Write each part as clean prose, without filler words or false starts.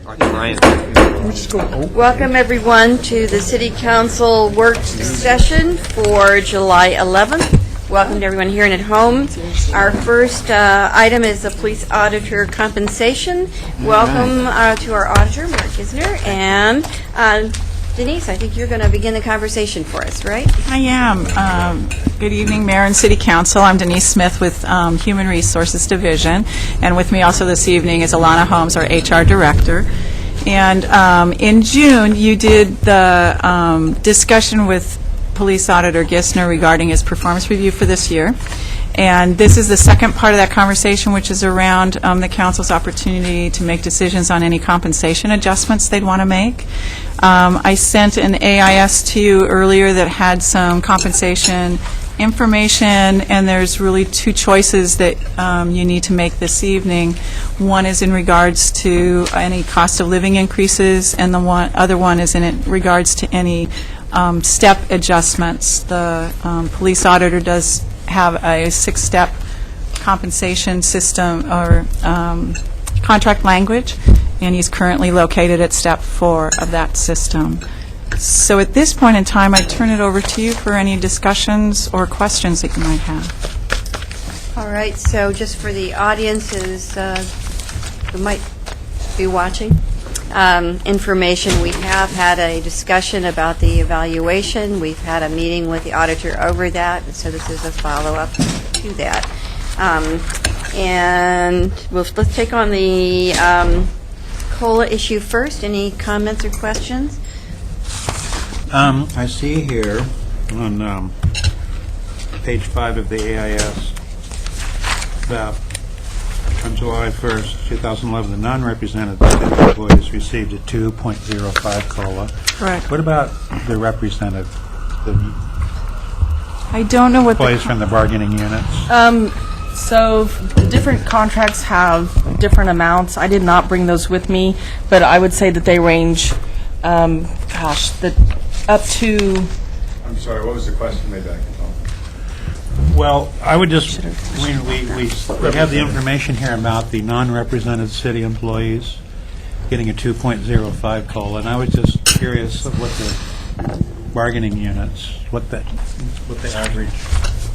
Welcome everyone to the City Council work session for July 11th. Welcome to everyone here and at home. Our first item is the police auditor compensation. Welcome to our auditor, Mark Gisner, and Denise, I think you're going to begin the conversation for us, right? I am. Good evening, Mayor and City Council. I'm Denise Smith with Human Resources Division, and with me also this evening is Alana Holmes, our HR Director. And in June, you did the discussion with Police Auditor Gisner regarding his performance review for this year. And this is the second part of that conversation, which is around the Council's opportunity to make decisions on any compensation adjustments they'd want to make. I sent an AIS to you earlier that had some compensation information, and there's really two choices that you need to make this evening. One is in regards to any cost of living increases, and the other one is in regards to any step adjustments. The police auditor does have a 6-step compensation system or contract language, and he's currently located at step 4 of that system. So at this point in time, I turn it over to you for any discussions or questions that you might have. All right, so just for the audiences who might be watching, information, we have had a discussion about the evaluation. We've had a meeting with the auditor over that, and so this is a follow-up to that. And let's take on the COLA issue first. Any comments or questions? I see here on page 5 of the AIS that on July 1st, 2011, the non-represented employees received a 2.05 COLA. Correct. What about the represented, the I don't know what employees from the bargaining units? So the different contracts have different amounts. I did not bring those with me, but I would say that they range, up to... I'm sorry, what was the question? Maybe I can help. Well, I would just, we have the information here about the non-represented city employees getting a 2.05 COLA, and I was just curious of what the bargaining units, what the average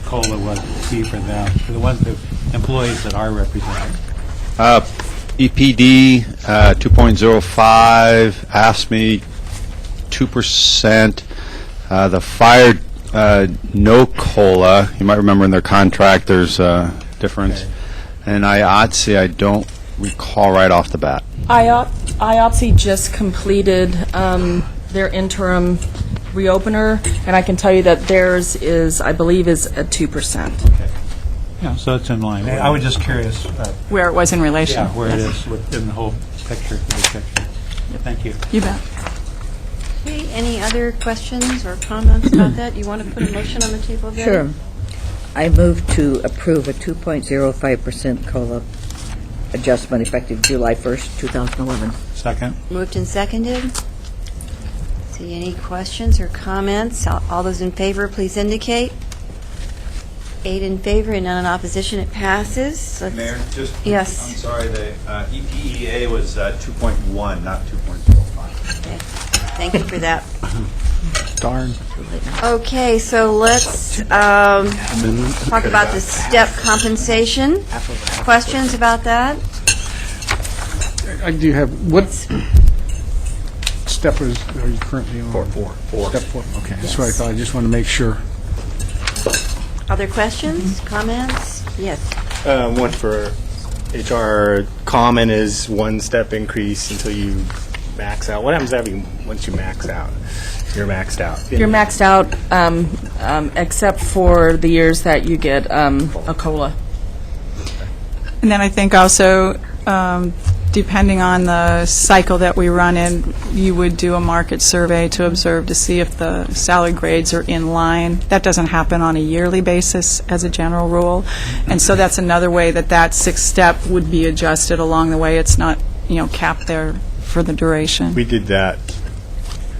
COLA would be for them, for the ones, the employees that are represented. EPD 2.05, AFSCME 2%. The fire no COLA. You might remember in their contract there's a difference. Okay. And IATSE, I don't recall right off the bat. IATSE just completed their interim reopener, and I can tell you that theirs is, I believe, is at 2%. Okay. Yeah, so it's in line. I was just curious. where it was in relation. Yeah, where it is within the whole picture, the big picture. Yeah, thank you. You bet. Okay, any other questions or comments about that? You want to put a motion on the table, Betty? Sure. I move to approve a 2.05% COLA adjustment effective July 1st, 2011. Second. Moved and seconded. See any questions or comments? All those in favor, please indicate. 8 in favor and none in opposition. It passes. Mayor, yes. I'm sorry, the EPEA was 2.1, not 2.05. Okay. Thank you for that. Darn. Okay, so let's talk about the step compensation. Questions about that? I do have, what step are you currently on? Four. Step 4, okay. That's what I thought. I just want to make sure. Other questions, comments? Yes. One for HR. Common is 1-step increase until you max out. What happens once you max out? You're maxed out. You're maxed out, except for the years that you get a COLA. And then I think also, depending on the cycle that we run in, you would do a market survey to observe to see if the salary grades are in line. That doesn't happen on a yearly basis as a general rule. And so that's another way that 6-step would be adjusted along the way. It's not, capped there for the duration. We did that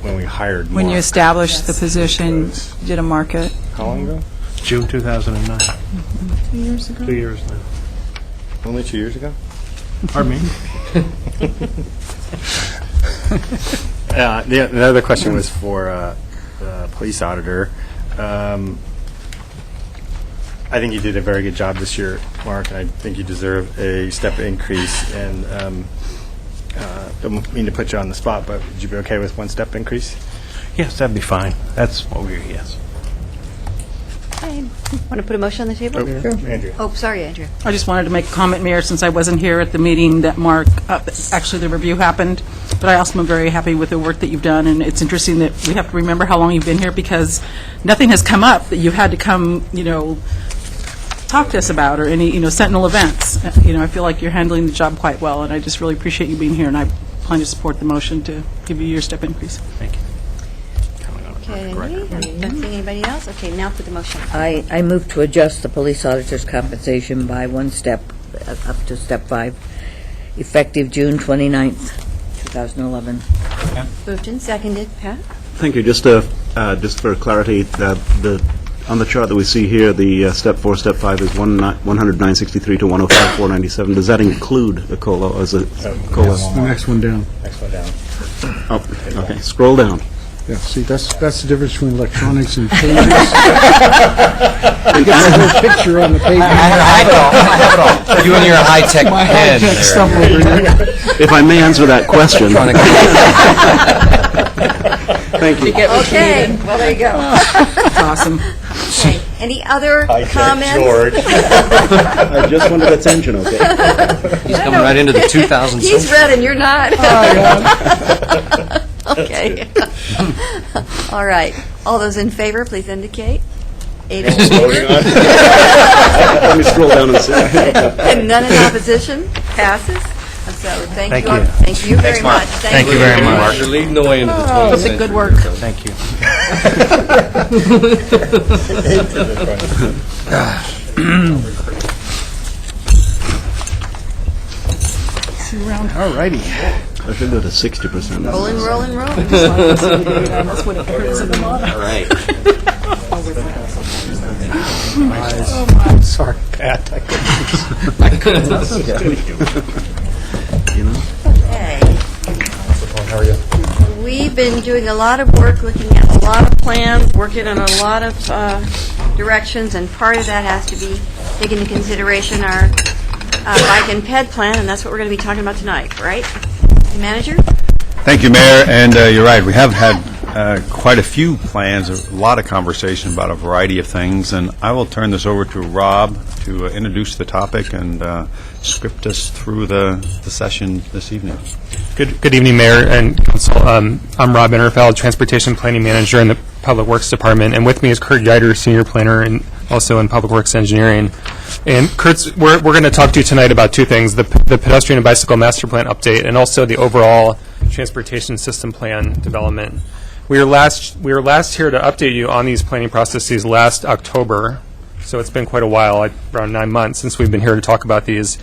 when we hired Mark. When you established the position, you did a market. How long ago? June 2009. 2 years ago? 2 years now. Only 2 years ago? Pardon me? The other question was for the police auditor. I think you did a very good job this year, Mark, and I think you deserve a step increase. And don't mean to put you on the spot, but would you be okay with one step increase? Yes, that'd be fine. That's what we're, yes. Want to put a motion on the table? Andrew. Oh, sorry, Andrew. I just wanted to make a comment, Mayor, since I wasn't here at the meeting that Mark, actually the review happened, but I also am very happy with the work that you've done, and it's interesting that we have to remember how long you've been here, because nothing has come up that you've had to come, talk to us about, or any, sentinel events. I feel like you're handling the job quite well, and I just really appreciate you being here, and I plan to support the motion to give you your step increase. Thank you. Okay, don't see anybody else? Okay, now for the motion. I move to adjust the police auditor's compensation by one step, up to step 5, effective June 29th, 2011. Moved and seconded. Pat? Thank you. Just for clarity, on the chart that we see here, the step 4, step 5 is 109.63 to 105.497. Does that include a COLA, or is it COLA? The next one down. Next one down. Oh, okay. Scroll down. Yeah, see, that's the difference between electronics and pages. You get the whole picture on the page. I have it all. You and your high-tech My pen high-tech there. stuff over here. If I may answer that question. Thank you. Okay, well, there you go. Awesome. Okay, any other comments? George. I just wanted attention, okay? He's coming right into the 2000s. He's red and you're not. Okay. All right. All those in favor, please indicate. 8 in favor. Let me scroll down and see. And none in opposition. Passes. So thank Thank you. you. Thank you very much. Thank you very much. You're leading the way into the 20th That's a century. good work. Thank you. All righty. I should go to 60%. Rolling, rolling, rolling. That's what it is in the model. All right. I'm sorry, Pat. I couldn't. Okay. How are you? We've been doing a lot of work, looking at a lot of plans, working on a lot of directions, and part of that has to be taking into consideration our bike and ped plan, and that's what we're going to be talking about tonight, right? Manager? Thank you, Mayor, and you're right. We have had quite a few plans, a lot of conversation about a variety of things, and I will turn this over to Rob to introduce the topic and script us through the session this evening. Good evening, Mayor and Council. I'm Rob Innerfeld, Transportation Planning Manager in the Public Works Department, and with me is Kurt Geider, Senior Planner, and also in Public Works Engineering. And Kurt's, we're going to talk to you tonight about two things: the pedestrian and bicycle master plan update, and also the overall transportation system plan development. We were last here to update you on these planning processes last October, so it's been quite a while, like around 9 months since we've been here to talk about these.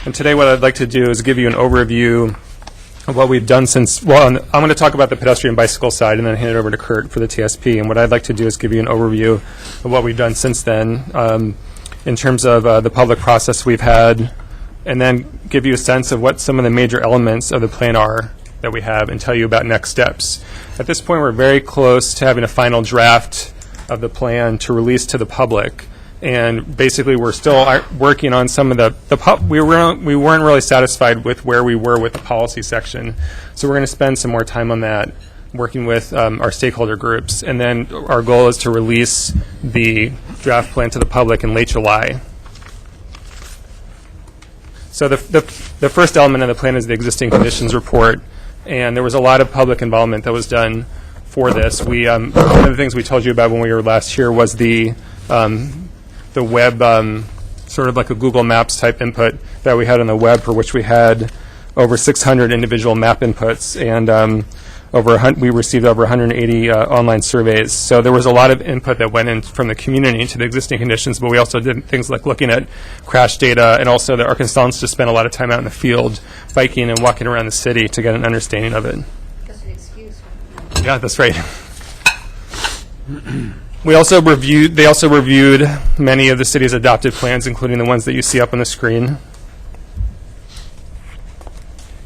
And today, what I'd like to do is give you an overview of what we've done since. Well, I'm going to talk about the pedestrian bicycle side, and then hand it over to Kurt for the TSP. And what I'd like to do is give you an overview of what we've done since then, in terms of the public process we've had, and then give you a sense of what some of the major elements of the plan are that we have, and tell you about next steps. At this point, we're very close to having a final draft of the plan to release to the public. And basically, we're still working on some of we weren't really satisfied with where we were with the policy section. So we're going to spend some more time on that, working with our stakeholder groups. And then our goal is to release the draft plan to the public in late July. So the first element of the plan is the existing conditions report. And there was a lot of public involvement that was done for this. One of the things we told you about when we were last here was the web, sort of like a Google Maps type input that we had on the web, for which we had over 600 individual map inputs, and we received over 180 online surveys. So there was a lot of input that went in from the community into the existing conditions, but we also did things like looking at crash data, and also the Arkansans just spent a lot of time out in the field biking and walking around the city to get an understanding of it. That's an excuse. Yeah, that's right. They also reviewed many of the city's adopted plans, including the ones that you see up on the screen.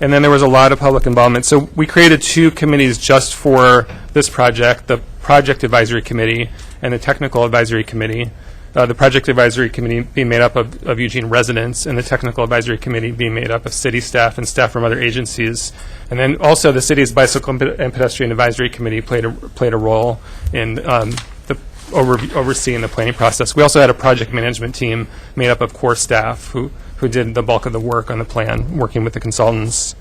And then there was a lot of public involvement. So we created 2 committees just for this project, the Project Advisory Committee and the Technical Advisory Committee. The Project Advisory Committee being made up of Eugene residents, and the Technical Advisory Committee being made up of city staff and staff from other agencies. And then also the city's Bicycle and Pedestrian Advisory Committee played a role in overseeing the planning process. We also had a project management team made up of core staff who did the bulk of the work on the plan, working with the consultants.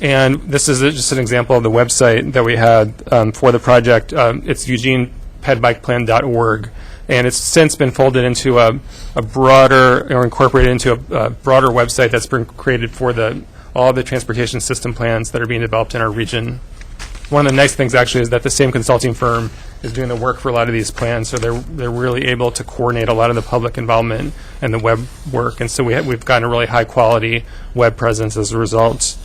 And this is just an example of the website that we had for the project. It's eugenepedbikeplan.org, and it's since been folded into a broader, or incorporated into a broader website that's been created for all the transportation system plans that are being developed in our region. One of the nice things actually is that the same consulting firm is doing the work for a lot of these plans, so they're really able to coordinate a lot of the public involvement and the web work, and so we've gotten a really high quality web presence as a result.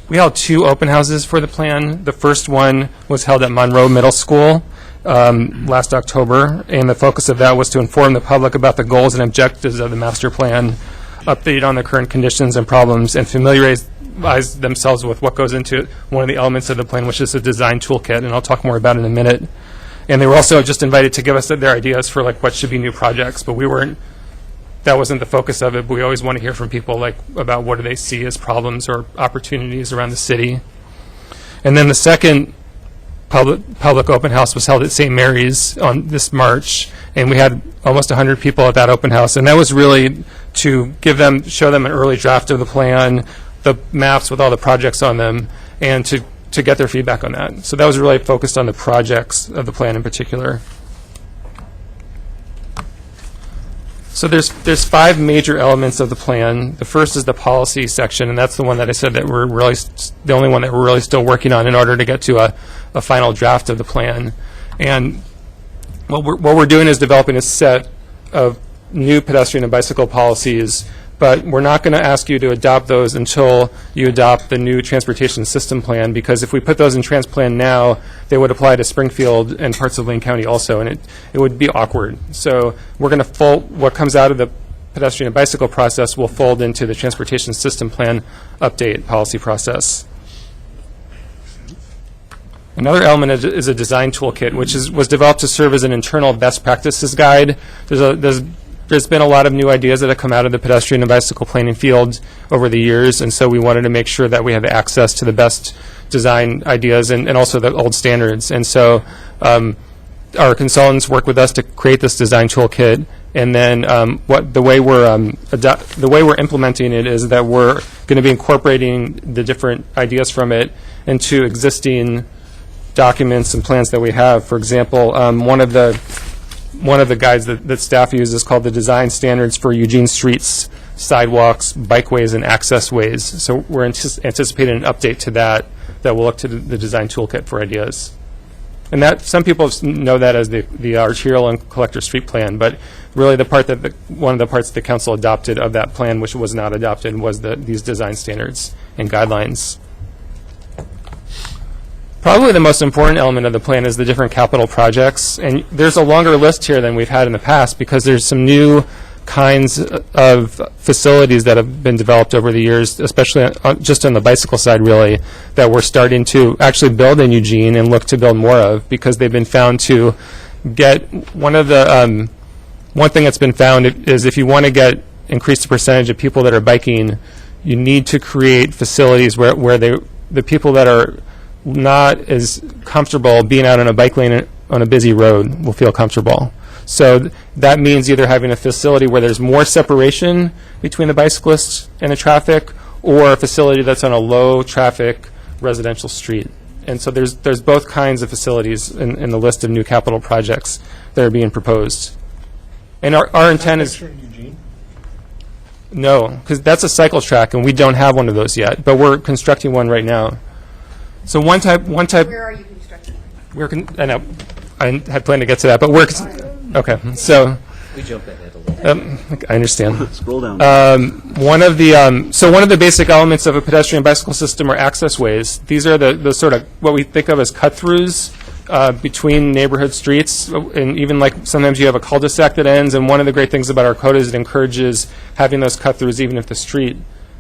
We held 2 open houses for the plan. The first one was held at Monroe Middle School last October, and the focus of that was to inform the public about the goals and objectives of the master plan, update on the current conditions and problems, and familiarize themselves with what goes into one of the elements of the plan, which is a design toolkit, and I'll talk more about it in a minute. And they were also just invited to give us their ideas for what should be new projects, but that wasn't the focus of it, but we always want to hear from people about what do they see as problems or opportunities around the city. And then the second public open house was held at St. Mary's on this March, and we had almost 100 people at that open house, and that was really to show them an early draft of the plan, the maps with all the projects on them, and to get their feedback on that. So that was really focused on the projects of the plan in particular. So there's 5 major elements of the plan. The first is the policy section, and that's the one that I said that we're really the only one that we're really still working on in order to get to a final draft of the plan. And what we're doing is developing a set of new pedestrian and bicycle policies, but we're not going to ask you to adopt those until you adopt the new transportation system plan, because if we put those in transplan now, they would apply to Springfield and parts of Lane County also, and it would be awkward. So we're going to fold what comes out of the pedestrian and bicycle process will fold into the transportation system plan update policy process. Another element is a design toolkit, which was developed to serve as an internal best practices guide. There's been a lot of new ideas that have come out of the pedestrian and bicycle planning field over the years, and so we wanted to make sure that we have access to the best design ideas and also the old standards. And so our consultants work with us to create this design toolkit, and then the way we're implementing it is that we're going to be incorporating the different ideas from it into existing documents and plans that we have. For example, one of the guides that staff uses is called the Design Standards for Eugene Streets, Sidewalks, Bikeways, and Accessways. So we're anticipating an update to that will look to the design toolkit for ideas. And that some people know that as the arterial and collector street plan, but really one of the parts the council adopted of that plan, which was not adopted, was these design standards and guidelines. Probably the most important element of the plan is the different capital projects, and there's a longer list here than we've had in the past because there's some new kinds of facilities that have been developed over the years, especially just on the bicycle side, really, that we're starting to actually build in Eugene and look to build more of, because they've been found to get one thing that's been found is if you want to increase the percentage of people that are biking, you need to create facilities where the people that are not as comfortable being out on a bike lane on a busy road will feel comfortable. So that means either having a facility where there's more separation between the bicyclists and the traffic, or a facility that's on a low traffic residential street. And so there's both kinds of facilities in the list of new capital projects that are being proposed. And our intent is... No, because that's a cycle track, and we don't have one of those yet, but we're constructing one right now. So one type. Where are you constructing? I know. I had planned to get to that, but okay. So We jumped ahead a little. I understand. Scroll down. One of the basic elements of a pedestrian bicycle system are access ways. These are the sort of what we think of as cut-throughs between neighborhood streets, and even like sometimes you have a cul-de-sac that ends, and one of the great things about our code is it encourages having those cut-throughs even if the street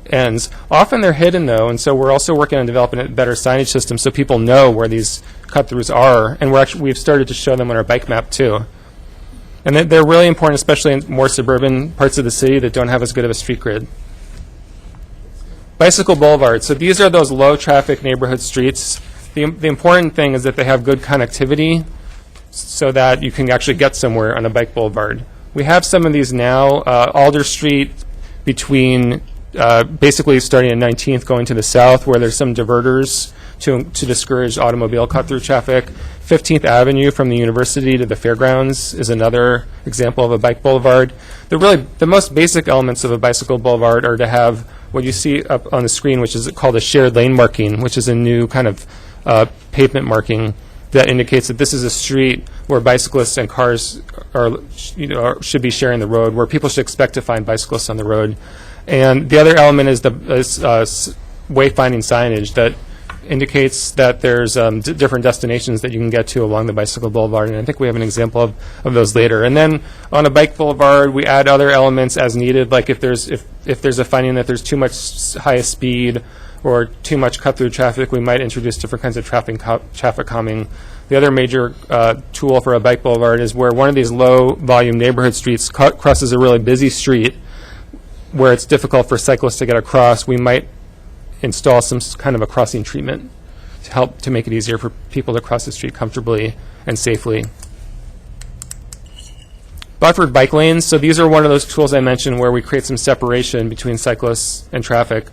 ends. Often they're hidden, though, and so we're also working on developing a better signage system so people know where these cut-throughs are, and we've started to show them on our bike map, too. And they're really important, especially in more suburban parts of the city that don't have as good of a street grid. Bicycle boulevards. So these are those low-traffic neighborhood streets. The important thing is that they have good connectivity so that you can actually get somewhere on a bike boulevard. We have some of these now. Alder Street between basically starting at 19th going to the south, where there's some diverters to discourage automobile cut-through traffic. 15th Avenue from the university to the fairgrounds is another example of a bike boulevard. The most basic elements of a bicycle boulevard are to have what you see up on the screen, which is called a shared lane marking, which is a new kind of pavement marking that indicates that this is a street where bicyclists and cars should be sharing the road, where people should expect to find bicyclists on the road. And the other element is wayfinding signage that indicates that there's different destinations that you can get to along the bicycle boulevard, and I think we have an example of those later. And then on a bike boulevard, we add other elements as needed, like if there's a finding that there's too much highest speed or too much cut-through traffic, we might introduce different kinds of traffic calming. The other major tool for a bike boulevard is where one of these low-volume neighborhood streets crosses a really busy street where it's difficult for cyclists to get across. We might install some kind of a crossing treatment to help to make it easier for people to cross the street comfortably and safely. Buffered bike lanes. So these are one of those tools I mentioned where we create some separation between cyclists and traffic.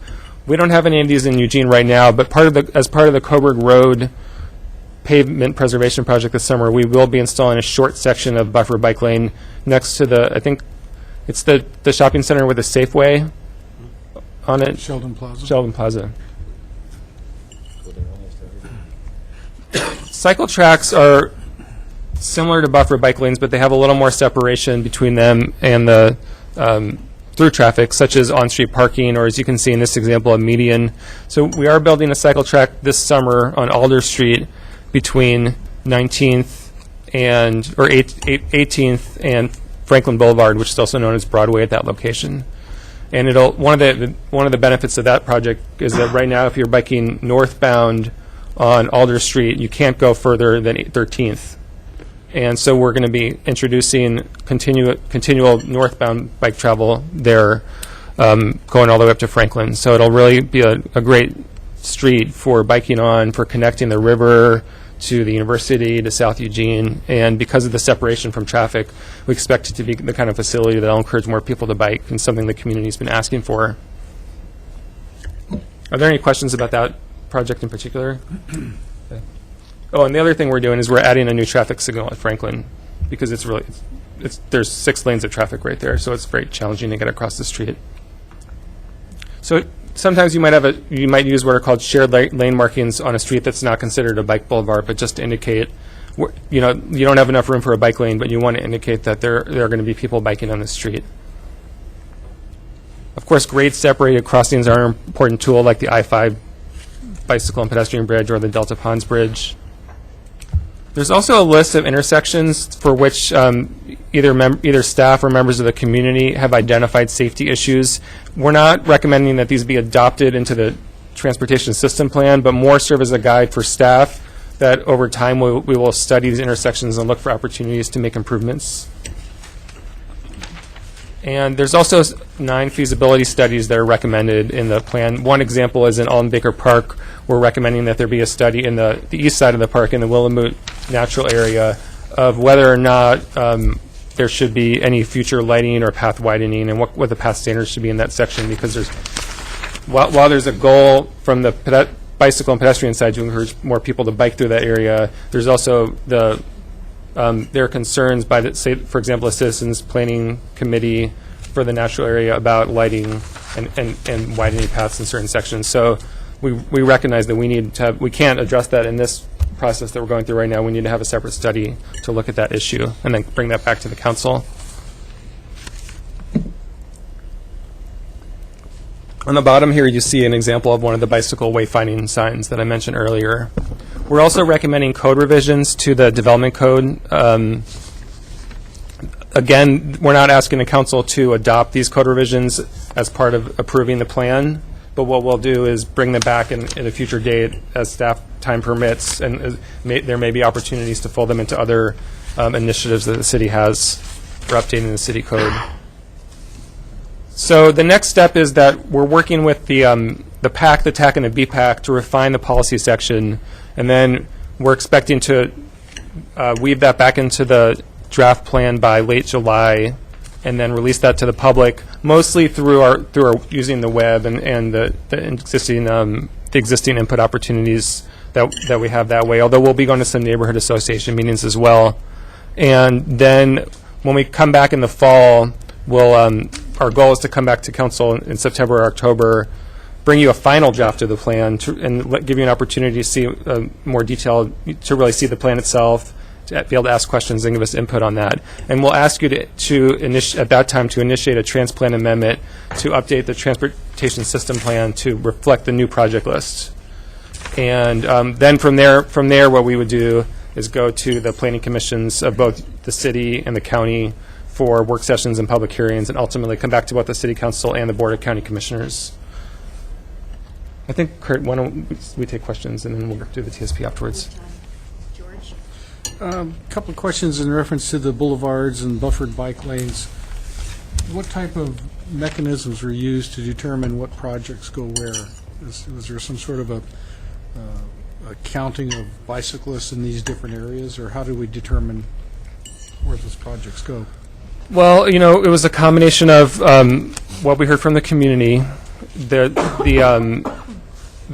We don't have any of these in Eugene right now, but as part of the Coburg Road pavement preservation project this summer, we will be installing a short section of buffer bike lane next to I think it's the shopping center with a Safeway on it. Sheldon Plaza. Sheldon Plaza. Cycle tracks are similar to buffer bike lanes, but they have a little more separation between them and the through traffic, such as on-street parking, or as you can see in this example, a median. So we are building a cycle track this summer on Alder Street between 19th and 18th and Franklin Boulevard, which is also known as Broadway at that location. And one of the benefits of that project is that right now, if you're biking northbound on Alder Street, you can't go further than 13th. And so we're going to be introducing continual northbound bike travel there, going all the way up to Franklin. So it'll really be a great street for biking on, for connecting the river to the university, to South Eugene. And because of the separation from traffic, we expect it to be the kind of facility that will encourage more people to bike, and something the community's been asking for. Are there any questions about that project in particular? Okay. Oh, and the other thing we're doing is we're adding a new traffic signal at Franklin, because there's 6 lanes of traffic right there, so it's very challenging to get across the street. So sometimes you might use what are called shared lane markings on a street that's not considered a bike boulevard, but just to indicate, you don't have enough room for a bike lane, but you want to indicate that there are going to be people biking on the street. Of course, grade-separated crossings are an important tool, like the I-5 bicycle and pedestrian bridge or the Delta Ponds Bridge. There's also a list of intersections for which either staff or members of the community have identified safety issues. We're not recommending that these be adopted into the transportation system plan, but more serve as a guide for staff that over time we will study these intersections and look for opportunities to make improvements. And there's also 9 feasibility studies that are recommended in the plan. One example is in Alden Baker Park. We're recommending that there be a study in the east side of the park, in the Willamette Natural Area, of whether or not there should be any future lighting or path widening, and what the path standards should be in that section, because while there's a goal from the bicycle and pedestrian side to encourage more people to bike through that area, there's also there are concerns by, for example, a citizens planning committee for the natural area about lighting and widening paths in certain sections. So we recognize that we can't address that in this process that we're going through right now. We need to have a separate study to look at that issue and then bring that back to the council. On the bottom here, you see an example of one of the bicycle wayfinding signs that I mentioned earlier. We're also recommending code revisions to the development code. Again, we're not asking the council to adopt these code revisions as part of approving the plan, but what we'll do is bring them back at a future date as staff time permits, and there may be opportunities to fold them into other initiatives that the city has for updating the city code. So the next step is that we're working with the PAC, the TAC, and the BPAC to refine the policy section, and then we're expecting to weave that back into the draft plan by late July, and then release that to the public, mostly through our using the web and the existing input opportunities that we have that way. Although we'll be going to some neighborhood association meetings as well, and then when we come back in the fall, we'll our goal is to come back to council in September or October, bring you a final draft of the plan, and give you an opportunity to see more detail, to really see the plan itself, to be able to ask questions and give us input on that. And we'll ask you at that time to initiate a transplant amendment to update the transportation system plan to reflect the new project list. And then from there, what we would do is go to the planning commissions of both the city and the county for work sessions and public hearings, and ultimately come back to both the city council and the board of county commissioners. I think, Kurt, why don't we take questions, and then we'll do the TSP afterwards. A couple of questions in reference to the boulevards and buffered bike lanes. What type of mechanisms were used to determine what projects go where? Was there some sort of a counting of bicyclists in these different areas, or how do we determine where those projects go? Well, it was a combination of what we heard from the community. The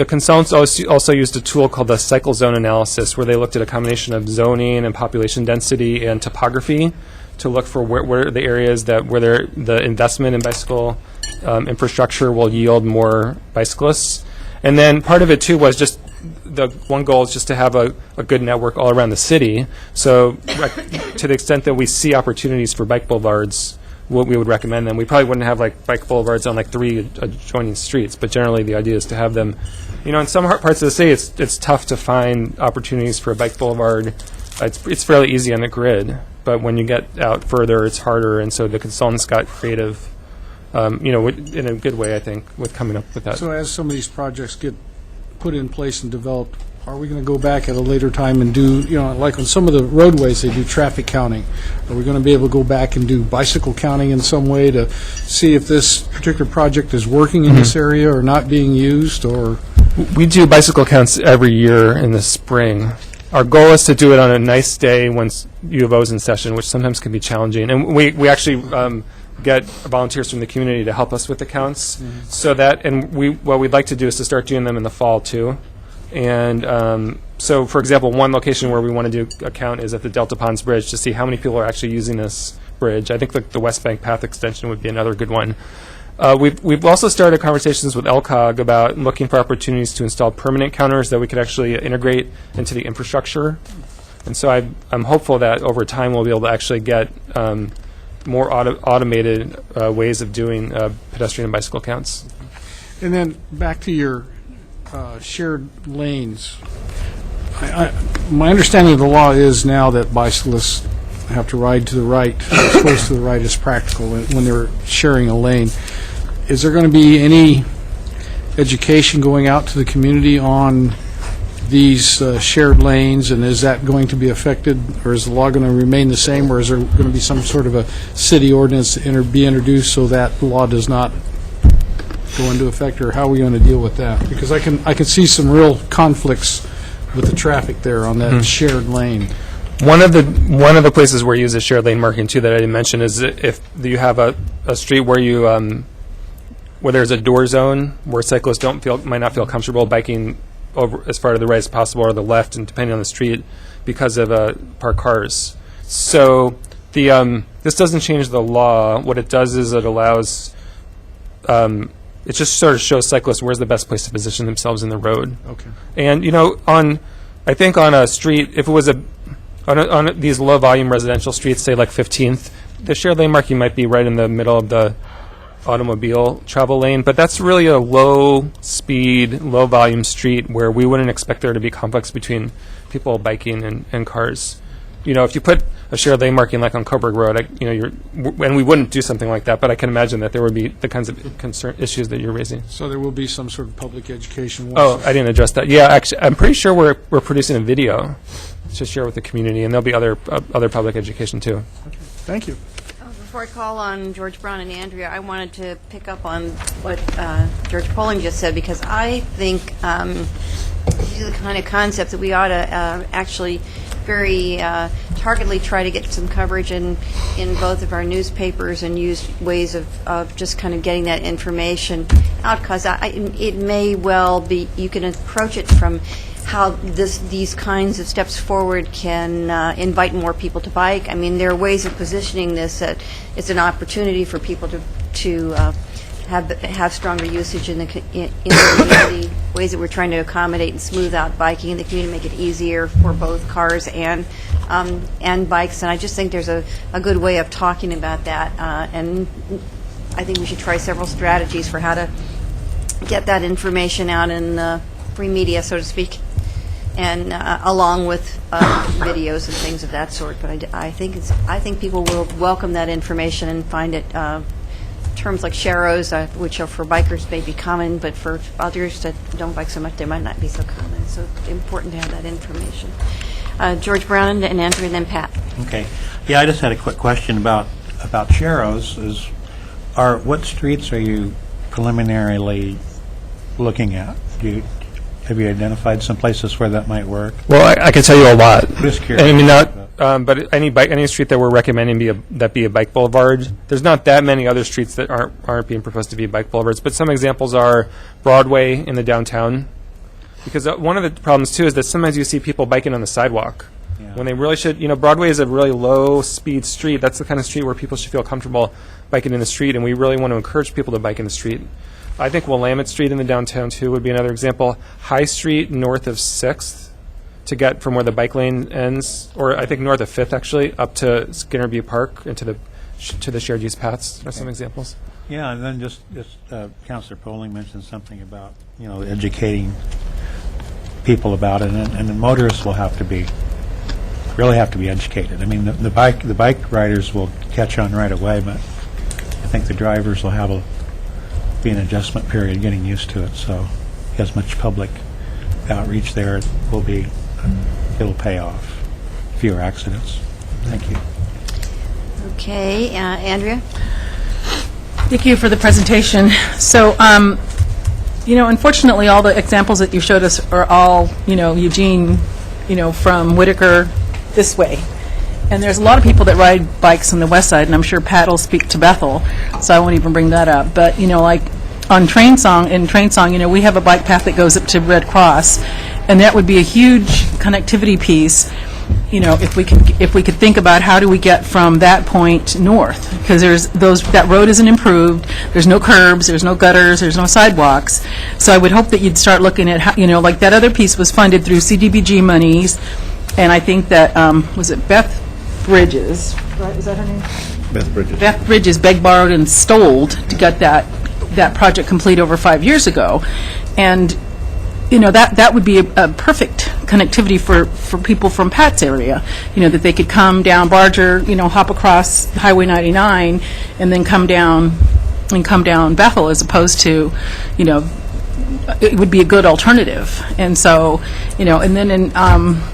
consultants also used a tool called the cycle zone analysis, where they looked at a combination of zoning and population density and topography to look for where the areas where the investment in bicycle infrastructure will yield more bicyclists. And then part of it, too, was just the one goal is just to have a good network all around the city. So to the extent that we see opportunities for bike boulevards, we would recommend them. We probably wouldn't have bike boulevards on 3 adjoining streets, but generally the idea is to have them. In some parts of the city, it's tough to find opportunities for a bike boulevard. It's fairly easy on the grid, but when you get out further, it's harder. And so the consultants got creative, in a good way, I think, with coming up with that. So as some of these projects get put in place and developed, are we going to go back at a later time and do, like on some of the roadways, they do traffic counting? Are we going to be able to go back and do bicycle counting in some way to see if this particular project is working in this area or not being used? Or we do bicycle counts every year in the spring. Our goal is to do it on a nice day when U of O's in session, which sometimes can be challenging. And we actually get volunteers from the community to help us with the counts. So that, and what we'd like to do is to start doing them in the fall too. And so, for example, one location where we want to do a count is at the Delta Ponds Bridge to see how many people are actually using this bridge. I think the West Bank Path Extension would be another good one. We've also started conversations with LCOG about looking for opportunities to install permanent counters that we could actually integrate into the infrastructure. And so I'm hopeful that over time we'll be able to actually get more automated ways of doing pedestrian and bicycle counts. And then back to your shared lanes. My understanding of the law is now that bicyclists have to ride to the right, as close to the right as practical when they're sharing a lane. Is there going to be any education going out to the community on these shared lanes, and is that going to be affected, or is the law going to remain the same, or is there going to be some sort of a city ordinance to be introduced so that the law does not go into effect, or how are we going to deal with that? Because I can see some real conflicts with the traffic there on that shared lane. One of the places where you use a shared lane marking too that I didn't mention is if you have a street where you where there's a door zone where cyclists might not feel comfortable biking over as far to the right as possible or the left, and depending on the street, because of parked cars. So this doesn't change the law. What it does is it allows. It just sort of shows cyclists where's the best place to position themselves in the road. Okay. And I think on a street, if it was on these low volume residential streets, say like 15th, the shared lane marking might be right in the middle of the automobile travel lane, but that's really a low-speed, low-volume street where we wouldn't expect there to be conflicts between people biking and cars. If you put a shared lane marking like on Coburg Road, and we wouldn't do something like that, but I can imagine that there would be the kinds of issues that you're raising. So there will be some sort of public education. Oh, I didn't address that. Yeah, actually, I'm pretty sure we're producing a video to share with the community, and there'll be other public education too. Thank you. Before I call on George Brown and Andrea, I wanted to pick up on what George Poling just said, because I think these are the kind of concepts that we ought to actually very targetedly try to get some coverage in both of our newspapers and use ways of just kind of getting that information out, because it may well be, you can approach it from how these kinds of steps forward can invite more people to bike. I mean, there are ways of positioning this that it's an opportunity for people to have stronger usage in the community, ways that we're trying to accommodate and smooth out biking in the community, make it easier for both cars and bikes. And I just think there's a good way of talking about that. And I think we should try several strategies for how to get that information out in the free media, so to speak, and along with videos and things of that sort. But I think people will welcome that information and find it. Terms like sharrows, which are for bikers may be common, but for others that don't bike so much, they might not be so common. So it's important to have that information. George Brown and Andrew, and then Pat. Okay. Yeah, I just had a quick question about sharrows. What streets are you preliminarily looking at? Have you identified some places where that might work? Well, I can tell you a lot. Just curious. I mean, but any street that we're recommending be a bike boulevard. There's not that many other streets that aren't being proposed to be bike boulevards. But some examples are Broadway in the downtown, because one of the problems too is that sometimes you see people biking on the sidewalk when they really should. Broadway is a really low-speed street. That's the kind of street where people should feel comfortable biking in the street, and we really want to encourage people to bike in the street. I think Willamette Street in the downtown, too, would be another example. High Street north of 6th to get from where the bike lane ends, or I think north of 5th, actually, up to Skinner View Park and to the shared use paths are some examples. Yeah, and then just Councilor Poling mentioned something about, educating people about it, and the motorists will really have to be educated. I mean, the bike riders will catch on right away, but I think the drivers will be an adjustment period getting used to it. So as much public outreach there it'll pay off. Fewer accidents. Thank you. Okay, Andrea? Thank you for the presentation. So, unfortunately, all the examples that you showed us are all, Eugene, from Whitaker this way. And there's a lot of people that ride bikes on the west side, and I'm sure Pat will speak to Bethel, so I won't even bring that up. But, like on Train Song, we have a bike path that goes up to Red Cross, and that would be a huge connectivity piece, if we could think about how do we get from that point north, because that road isn't improved, there's no curbs, there's no gutters, there's no sidewalks. So I would hope that you'd start looking at how, like that other piece was funded through CDBG monies, and I think that, was it Beth Bridges, right, is that her name? Beth Bridges. Beth Bridges begged, borrowed, and stole to get that project complete over 5 years ago. And, that would be a perfect connectivity for people from Pat's area, that they could come down Barger, hop across Highway 99, and then come down Bethel, as opposed to, it would be a good alternative. And so, and then in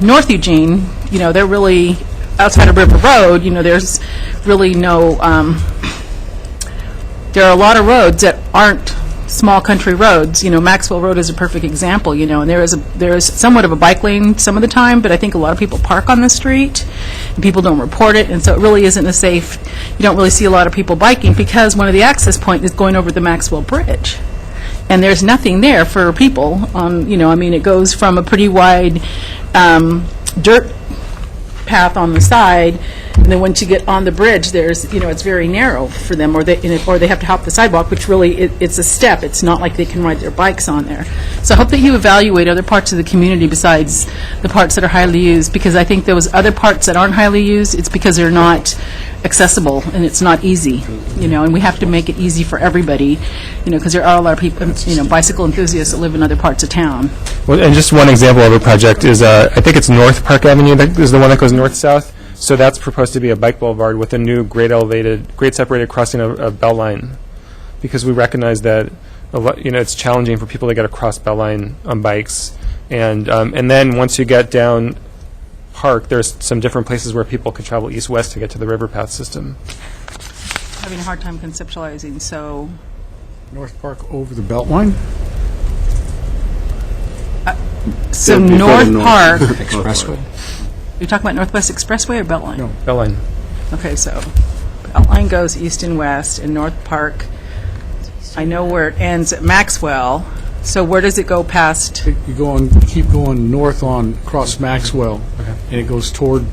North Eugene, they're really outside of River Road, there's really no, there are a lot of roads that aren't small country roads. Maxwell Road is a perfect example, and there is somewhat of a bike lane some of the time, but I think a lot of people park on the street, and people don't report it, and so it really isn't you don't really see a lot of people biking, because one of the access points is going over the Maxwell Bridge. And there's nothing there for people on, it goes from a pretty wide dirt path on the side And then once you get on the bridge, there's, it's very narrow for them, or they have to hop the sidewalk, which really, it's a step. It's not like they can ride their bikes on there. So I hope that you evaluate other parts of the community besides the parts that are highly used, because I think those other parts that aren't highly used, it's because they're not accessible and it's not easy, and we have to make it easy for everybody, because there are a lot of people, bicycle enthusiasts that live in other parts of town. Well, and just one example of a project is, I think it's North Park Avenue that is the one that goes north-south. So that's proposed to be a bike boulevard with a new grade separated crossing of Beltline, because we recognize that it's challenging for people to get across Beltline on bikes, and then once you get down Park, there's some different places where people can travel east-west to get to the river path system. Having a hard time conceptualizing, so... North Park over the Beltline? So Yeah, before the North Park, Expressway. you're talking about Northwest Expressway or Beltline? No. Beltline. Okay, so Beltline goes east and west, and North Park, I know where it ends at Maxwell. So where does it go past? You keep going north across Maxwell, and it goes toward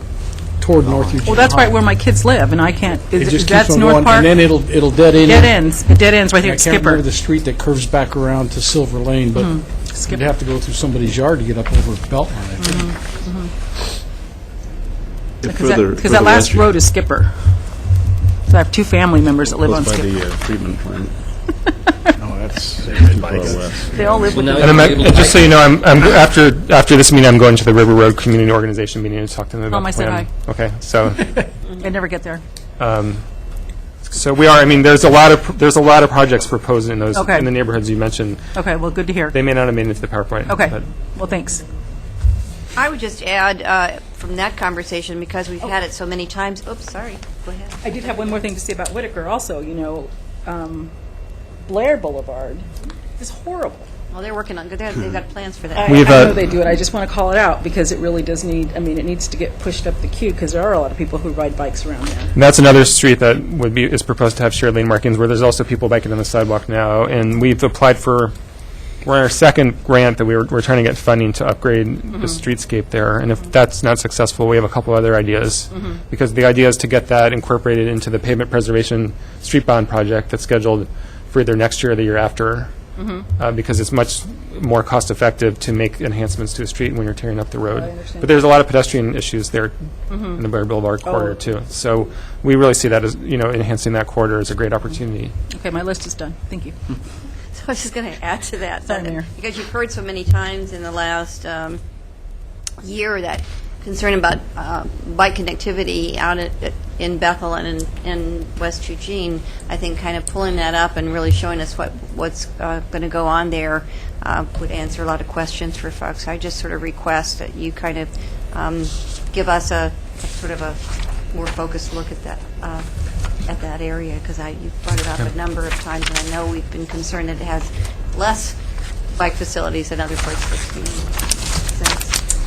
North Eugene. Well, that's High. right where my kids live, and I can't, It just keeps that's on North going, Park? and then it'll dead end. It dead ends right here I at can't remember Skipper. the street that curves back around to Silver Lane, but you'd Skipper. have to go through somebody's yard to get up over Beltline, I think. Because that last road is Skipper. So I have two family members that live on Close by Skipper. the treatment plant. No, that's Too far west. They all live with Well, the... now- And just so you know, I'm after this meeting, I'm going to the River Road Community Organization meeting to talk to them about I the said plan. hi. Okay, so I never get there. so we are. I mean, there's a lot of projects proposed in those Okay. in the neighborhoods you mentioned. Okay, well, good to hear. They may not have made it into the PowerPoint. Okay, but- well, thanks. I would just add from that conversation, because we've had it so many times. Oops, sorry. Go ahead. I did have one more thing to say about Whitaker also, Blair Boulevard is horrible. Well, they're working on. They've got plans for that. I We've, know they do it. I just want to call it out because it really does need, it needs to get pushed up the queue because there are a lot of people who ride bikes around there. And that's another street that is proposed to have shared lane markings, where there's also people biking on the sidewalk now. And we've applied for, we're on our second grant that we're trying to get funding to upgrade the streetscape there. And if that's not successful, we have a couple other ideas. Because the idea is to get that incorporated into the pavement preservation street bond project that's scheduled for either next year or the year after. Because it's much more cost-effective to make enhancements to a street when you're tearing up the road. understand. But there's a lot of pedestrian issues there in the Blair Boulevard corridor, too. So we really see that as, enhancing that corridor as a great opportunity. Okay, my list is done. Thank you. So I was just going to add to that, Sorry, Mayor. because you've heard so many times in the last year that concern about bike connectivity out in Bethel and in West Eugene. I think kind of pulling that up and really showing us what's going to go on there would answer a lot of questions for folks. I just sort of request that you kind of give us a sort of a more focused look at that area, because you've brought it up a number of times, and I know we've been concerned that it has less bike facilities than other parts of the community. So,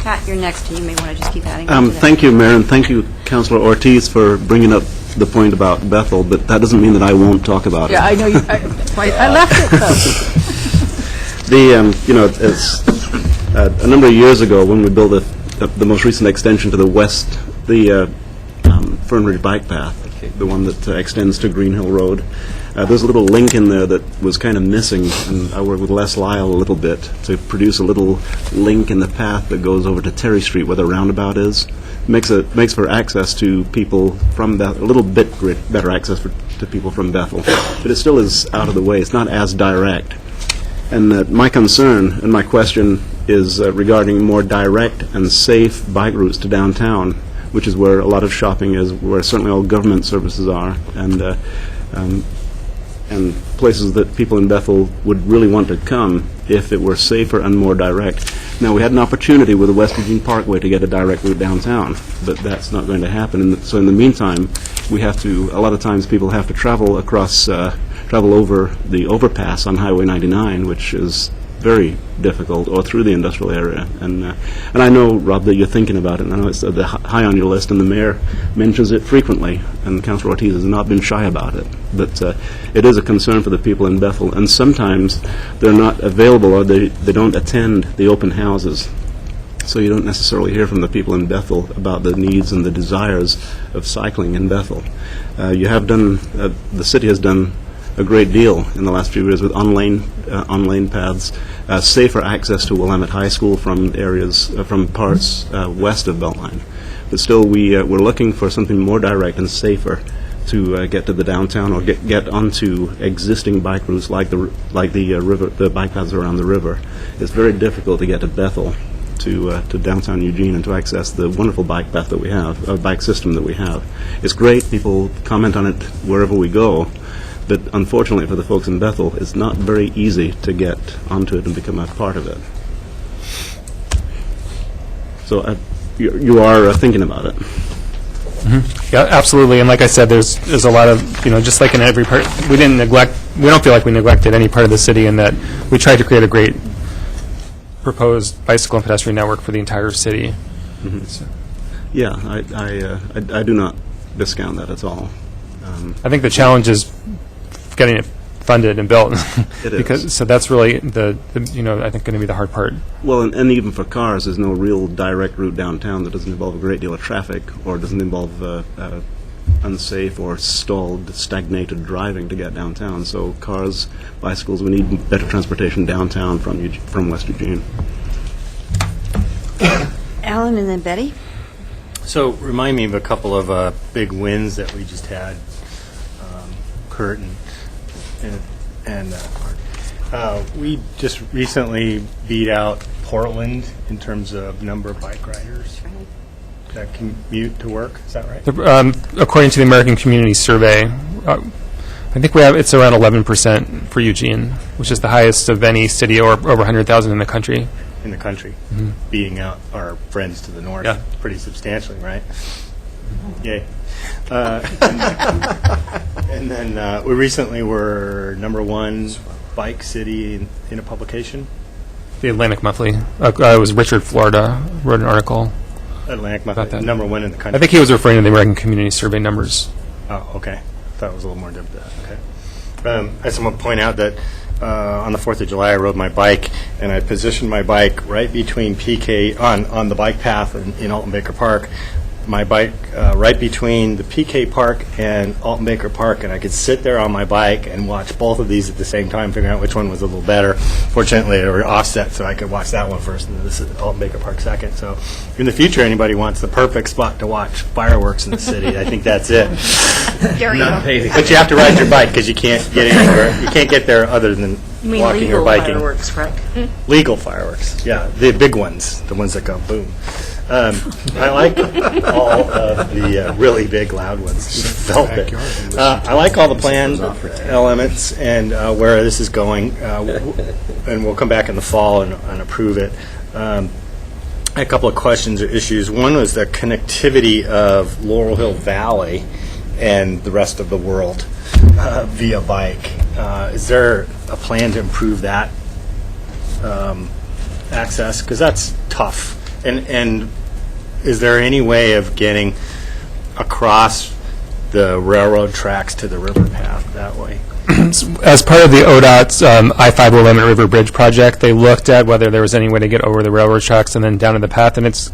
Pat, you're next, and you may want to just keep adding on to that. Thank you, Mayor, and thank you, Councilor Ortiz, for bringing up the point about Bethel, but that doesn't mean that I won't talk about it. Yeah, I know you, I left it, though. It's a number of years ago when we built the most recent extension to the west, the Fernridge Bike Path, the one that extends to Green Hill Road. There's a little link in there that was kind of missing, and I worked with Les Lyle a little bit to produce a little link in the path that goes over to Terry Street where the roundabout is. Makes for access to people from Bethel, a little bit better access to people from Bethel, but it still is out of the way. It's not as direct. And my concern and my question is regarding more direct and safe bike routes to downtown, which is where a lot of shopping is, where certainly all government services are, and places that people in Bethel would really want to come if it were safer and more direct. Now, we had an opportunity with the West Eugene Parkway to get a direct route downtown, but that's not going to happen. And so in the meantime, a lot of times people have to travel over the overpass on Highway 99, which is very difficult, or through the industrial area. And I know, Rob, that you're thinking about it, and I know it's high on your list, and the mayor mentions it frequently, and Councilor Ortiz has not been shy about it. But it is a concern for the people in Bethel, and sometimes they're not available, or they don't attend the open houses. So you don't necessarily hear from the people in Bethel about the needs and the desires of cycling in Bethel. You have done, the city has done a great deal in the last few years with on-lane paths, safer access to Willamette High School from areas, from parts west of Beltline. But still, we're looking for something more direct and safer to get to the downtown or get onto existing bike routes like the river, the bike paths around the river. It's very difficult to get to Bethel, to downtown Eugene, and to access the wonderful bike path that we have, bike system that we have. It's great. People comment on it wherever we go. But unfortunately for the folks in Bethel, it's not very easy to get onto it and become a part of it. So you are thinking about it. Mm-hmm. Yeah, absolutely. And like I said, there's a lot of, just like in every part, we don't feel like we neglected any part of the city, in that we tried to create a great proposed bicycle and pedestrian network for the entire city. Mm-hmm. So. Yeah, I do not discount that at all. I think the challenge is getting it funded and built. It is. So that's really the I think going to be the hard part. Well, and even for cars, there's no real direct route downtown that doesn't involve a great deal of traffic or doesn't involve unsafe or stagnated driving to get downtown. So cars, bicycles, we need better transportation downtown from West Eugene. Alan and then Betty. So remind me of a couple of big wins that we just had, Kurt and Mark. We just recently beat out Portland in terms of number of bike riders that commute to work. Is that right? According to the American Community Survey, I think it's around 11% for Eugene, which is the highest of any city or over 100,000 in the country. In the country, beating out our friends to the north pretty substantially, right? Yay. And then we recently were #1 bike city in a publication. The Atlantic Monthly. It was Richard Florida wrote an article. Atlantic Monthly, #1 in the country. I think he was referring to the American Community Survey numbers. Oh, okay. I thought it was a little more than that. Okay. I just want to point out that on the 4th of July, I rode my bike, and I positioned my bike right between PK, on the bike path in Alton Baker Park, my bike right between the PK Park and Alton Baker Park, and I could sit there on my bike and watch both of these at the same time, figuring out which one was a little better. Fortunately, they were offset, so I could watch that one first, and this is Alton Baker Park second. So in the future, anybody wants the perfect spot to watch fireworks in the city, I think that's it. There you go. But you have to ride your bike because you can't get anywhere. You can't get there other than You mean walking or legal biking. fireworks, correct? Legal fireworks, yeah, the big ones, the ones that go boom. I like all of the really big, loud ones. Felt it. I like all the plan elements and where this is going, and we'll come back in the fall and approve it. A couple of questions or issues. One was the connectivity of Laurel Hill Valley and the rest of the world via bike. Is there a plan to improve that access? Because that's tough. And is there any way of getting across the railroad tracks to the river path that way? As part of the ODOT's I-5 Willamette River Bridge project, they looked at whether there was any way to get over the railroad tracks and then down to the path, and it's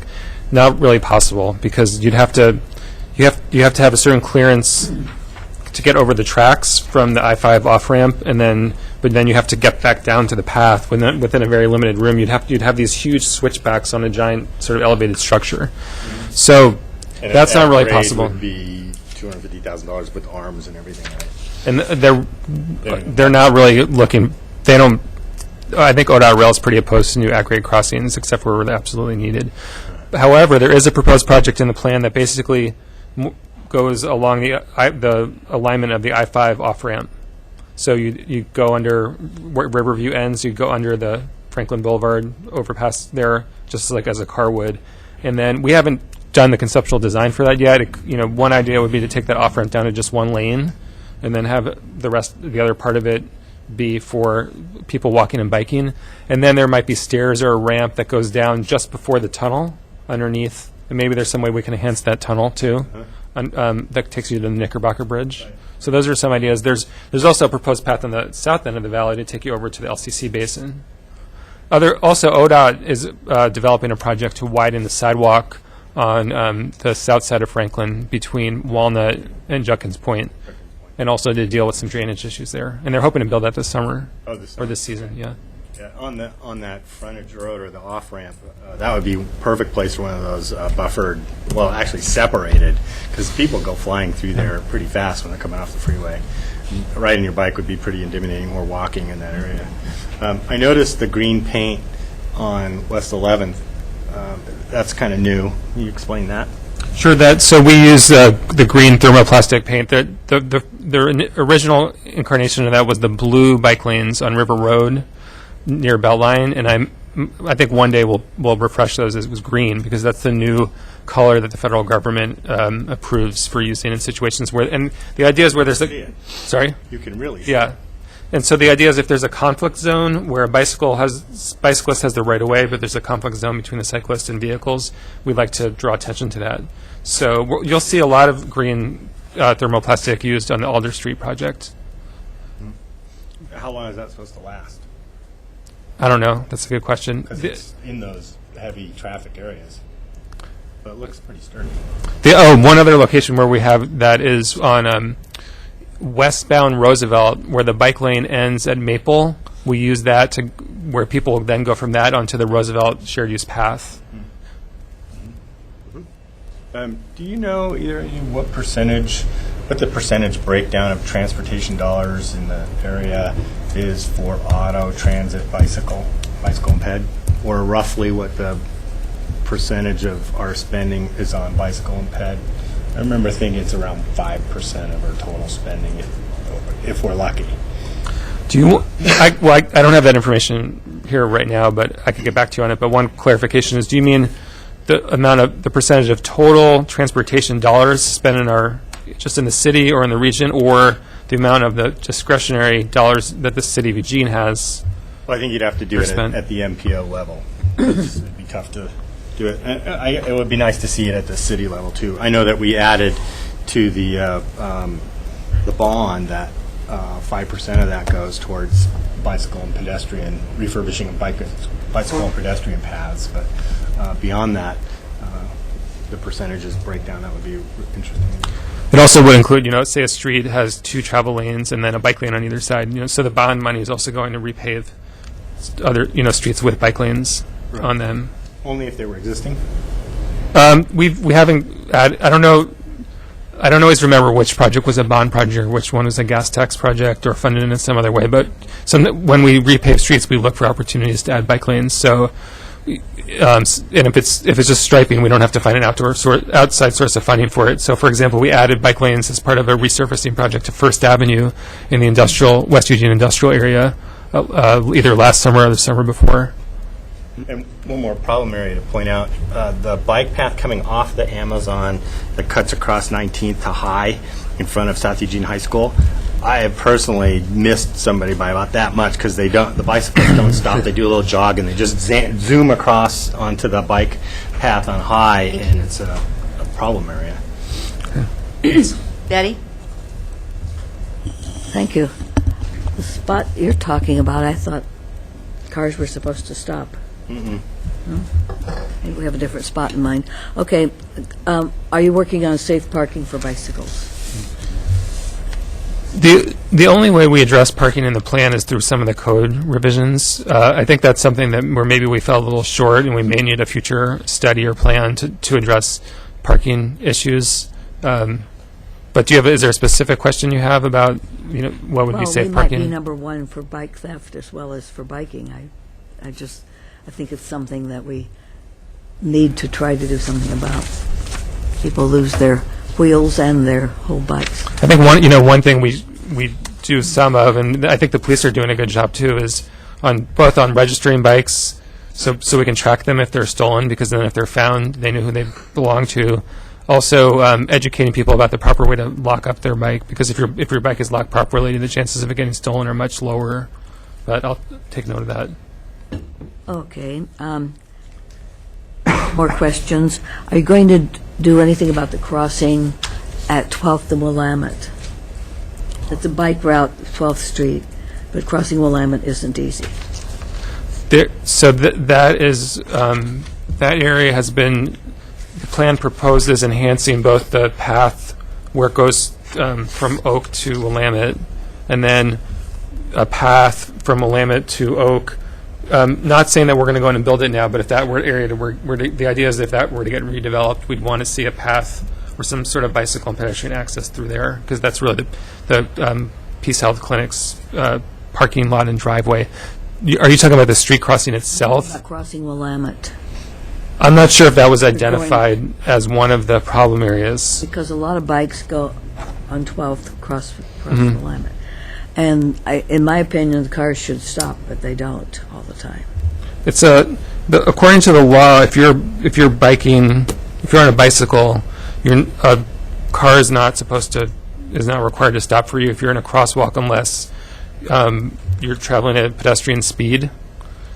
not really possible because you have to have a certain clearance to get over the tracks from the I-5 off-ramp, but then you have to get back down to the path within a very limited room. You'd have these huge switchbacks on a giant sort of elevated structure. So And that's not really grade possible. Would be $250,000 with arms and everything. Right? And they're not really looking. They don't. I think ODOT Rail is pretty opposed to new at-grade crossings, except where they're absolutely needed. However, there is a proposed project in the plan that basically goes along the alignment of the I-5 off-ramp. So you go under where Riverview ends, you go under the Franklin Boulevard overpass there, just like as a car would. And then we haven't done the conceptual design for that yet. One idea would be to take that off-ramp down to just one lane, and then have the other part of it be for people walking and biking. And then there might be stairs or a ramp that goes down just before the tunnel underneath. And maybe there's some way we can enhance that tunnel too, that takes you to the Knickerbocker Bridge. Right. So those are some ideas. There's also a proposed path on the south end of the valley to take you over to the LCC basin. Also, ODOT is developing a project to widen the sidewalk on the south side of Franklin between Walnut and Junkins Point, and also to deal with some drainage issues there. And they're hoping to build that this summer. Oh, this or this season. Yeah. Yeah, on that frontage road or the off ramp, that would be a perfect place for one of those buffered, well, actually separated, because people go flying through there pretty fast when they're coming off the freeway. Riding your bike would be pretty intimidating, or walking in that area. I noticed the green paint on West 11th. That's kind of new. Can you explain that? Sure. So we use the green thermoplastic paint. The original incarnation of that was the blue bike lanes on River Road near Beltline, and I think one day we'll refresh those as it was green, because that's the new color that the federal government approves for using in situations where, and the idea is where there's a, sorry? You can really see Yeah. it. And so the idea is if there's a conflict zone where a bicyclist has the right of way, but there's a conflict zone between the cyclist and vehicles, we'd like to draw attention to that. So you'll see a lot of green thermoplastic used on the Alder Street project. How long is that supposed to last? I don't know. That's a good question. Because it's in those heavy traffic areas. But it looks pretty sturdy. One other location where we have that is on westbound Roosevelt, where the bike lane ends at Maple. We use that to where people then go from that onto the Roosevelt shared use path. Do you know either of you what the percentage breakdown of transportation dollars in the area is for auto, transit, bicycle and ped, or roughly what the percentage of our spending is on bicycle and ped? I remember thinking it's around 5% of our total spending, if we're lucky. I don't have that information here right now, but I could get back to you on it. But one clarification is, do you mean the percentage of total transportation dollars spent just in the city or in the region, or the amount of the discretionary dollars that the city of Eugene has? Well, I think you'd have to do it at the MPO level. It'd be tough to do it. It would be nice to see it at the city level too. I know that we added to the bond that 5% of that goes towards bicycle and pedestrian refurbishing of bicycle and pedestrian paths. But beyond that, the percentages breakdown, that would be interesting. It also would include, say a street has 2 travel lanes and then a bike lane on either side. So the bond money is also going to repave other, streets with bike lanes on them. Only if they were existing? We haven't. I don't know. I don't always remember which project was a bond project or which one was a gas tax project or funded in some other way. But when we repave streets, we look for opportunities to add bike lanes. So, and if it's just striping, we don't have to find an outside source of funding for it. So, for example, we added bike lanes as part of a resurfacing project to First Avenue in the West Eugene industrial area, either last summer or the summer before. And one more problem area to point out, the bike path coming off the Amazon that cuts across 19th to High in front of South Eugene High School, I have personally missed somebody by about that much, because the bicyclists don't stop. They do a little jog and they just zoom across onto the bike path on High, and it's a problem area. Betty? Thank you. The spot you're talking about, I thought cars were supposed to stop. Mm-mm. No? Maybe we have a different spot in mind. Okay, are you working on safe parking for bicycles? The only way we address parking in the plan is through some of the code revisions. I think that's something where maybe we fell a little short, and we may need a future study or plan to address parking issues. But is there a specific question you have about what would be safe parking? Might be number one for bike theft as well as for biking. I think it's something that we need to try to do something about. People lose their wheels and their whole bikes. I think one thing we do some of, and I think the police are doing a good job too, is both on registering bikes, so we can track them if they're stolen, because then if they're found, they know who they belong to. Also, educating people about the proper way to lock up their bike, because if your bike is locked properly, the chances of it getting stolen are much lower. But I'll take note of that. Okay. More questions. Are you going to do anything about the crossing at 12th and Willamette? It's a bike route, 12th Street, but crossing Willamette isn't easy. That is, that area has been, the plan proposes enhancing both the path where it goes from Oak to Willamette, and then a path from Willamette to Oak. Not saying that we're going to go in and build it now, but if that were area the idea is if that were to get redeveloped, we'd want to see a path or some sort of bicycle and pedestrian access through there, because that's really the Peace Health Clinic's parking lot and driveway. Are you talking about the street crossing itself? Not crossing Willamette, I'm not sure if that was identified as one of the problem areas. because a lot of bikes go on 12th across Willamette. And in my opinion, the cars should stop, but they don't all the time. It's according to the law, if you're biking, if you're on a bicycle, a car is not required to stop for you if you're in a crosswalk unless you're traveling at pedestrian speed.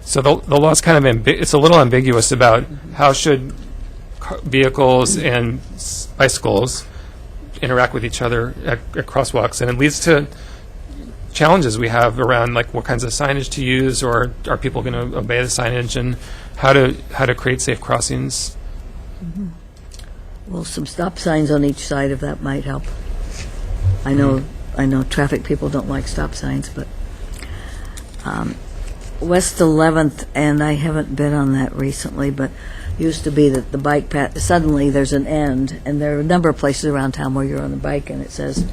So the law is kind of it's a little ambiguous about how should vehicles and bicycles interact with each other at crosswalks, and it leads to challenges we have around like what kinds of signage to use, or are people going to obey the signage, and how to create safe crossings. Well, some stop signs on each side, if that might help. I know traffic people don't like stop signs, but West 11th, and I haven't been on that recently, but used to be that the bike path, suddenly there's an end, and there are a number of places around town where you're on a bike and it says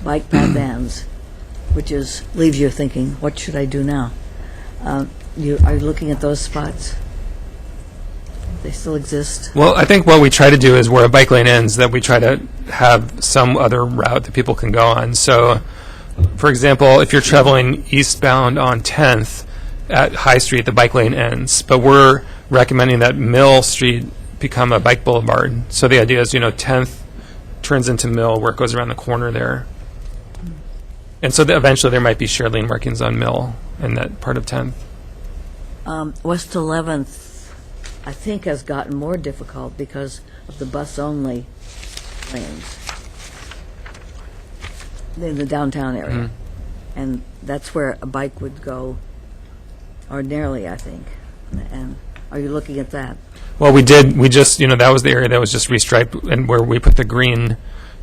bike path ends, which leaves you thinking, what should I do now? Are you looking at those spots? They still exist? Well, I think what we try to do is where a bike lane ends, that we try to have some other route that people can go on. So, for example, if you're traveling eastbound on 10th at High Street, the bike lane ends. But we're recommending that Mill Street become a bike boulevard. So the idea is, 10th turns into Mill where it goes around the corner there. And so eventually there might be shared lane markings on Mill in that part of 10th. West 11th, I think, has gotten more difficult because of the bus-only lanes in the downtown area. And that's where a bike would go ordinarily, I think. And are you looking at that? Well, we just, that was the area that was just restriped, and where we put the green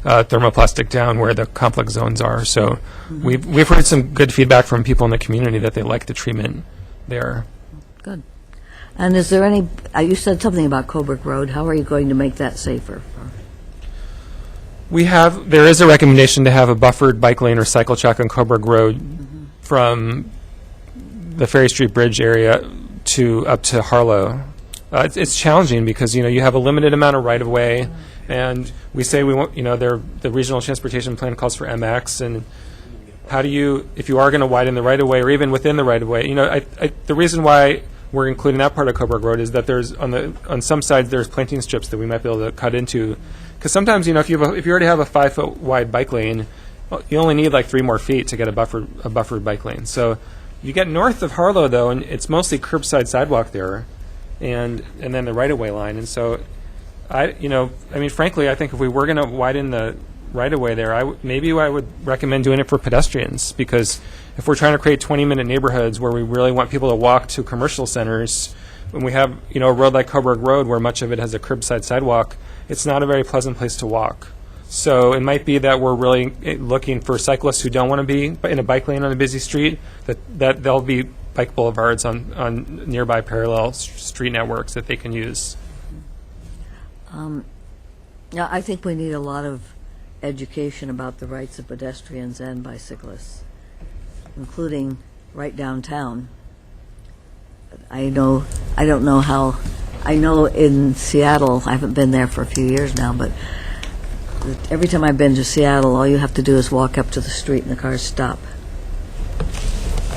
thermoplastic down where the complex zones are. So we've heard some good feedback from people in the community that they like the treatment there. Good. And is there any, you said something about Coburg Road. How are you going to make that safer? There is a recommendation to have a buffered bike lane or cycle track on Coburg Road from the Ferry Street Bridge area up to Harlow. It's challenging because, you have a limited amount of right-of-way, and we say we want, the regional transportation plan calls for MX, and how do you, if you are going to widen the right-of-way or even within the right-of-way, the reason why we're including that part of Coburg Road is that there's, on some sides, there's planting strips that we might be able to cut into. Because sometimes, if you already have a 5-foot wide bike lane, you only need like 3 more feet to get a buffered bike lane. So you get north of Harlow, though, and it's mostly curbside sidewalk there, and then the right-of-way line. And so, frankly, I think if we were going to widen the right-of-way there, maybe I would recommend doing it for pedestrians, because if we're trying to create 20-minute neighborhoods where we really want people to walk to commercial centers, when we have, a road like Coburg Road where much of it has a curbside sidewalk, it's not a very pleasant place to walk. So it might be that we're really looking for cyclists who don't want to be in a bike lane on a busy street, that there'll be bike boulevards on nearby parallel street networks that they can use. Yeah, I think we need a lot of education about the rights of pedestrians and bicyclists, including right downtown. I know in Seattle, I haven't been there for a few years now, but every time I've been to Seattle, all you have to do is walk up to the street and the cars stop.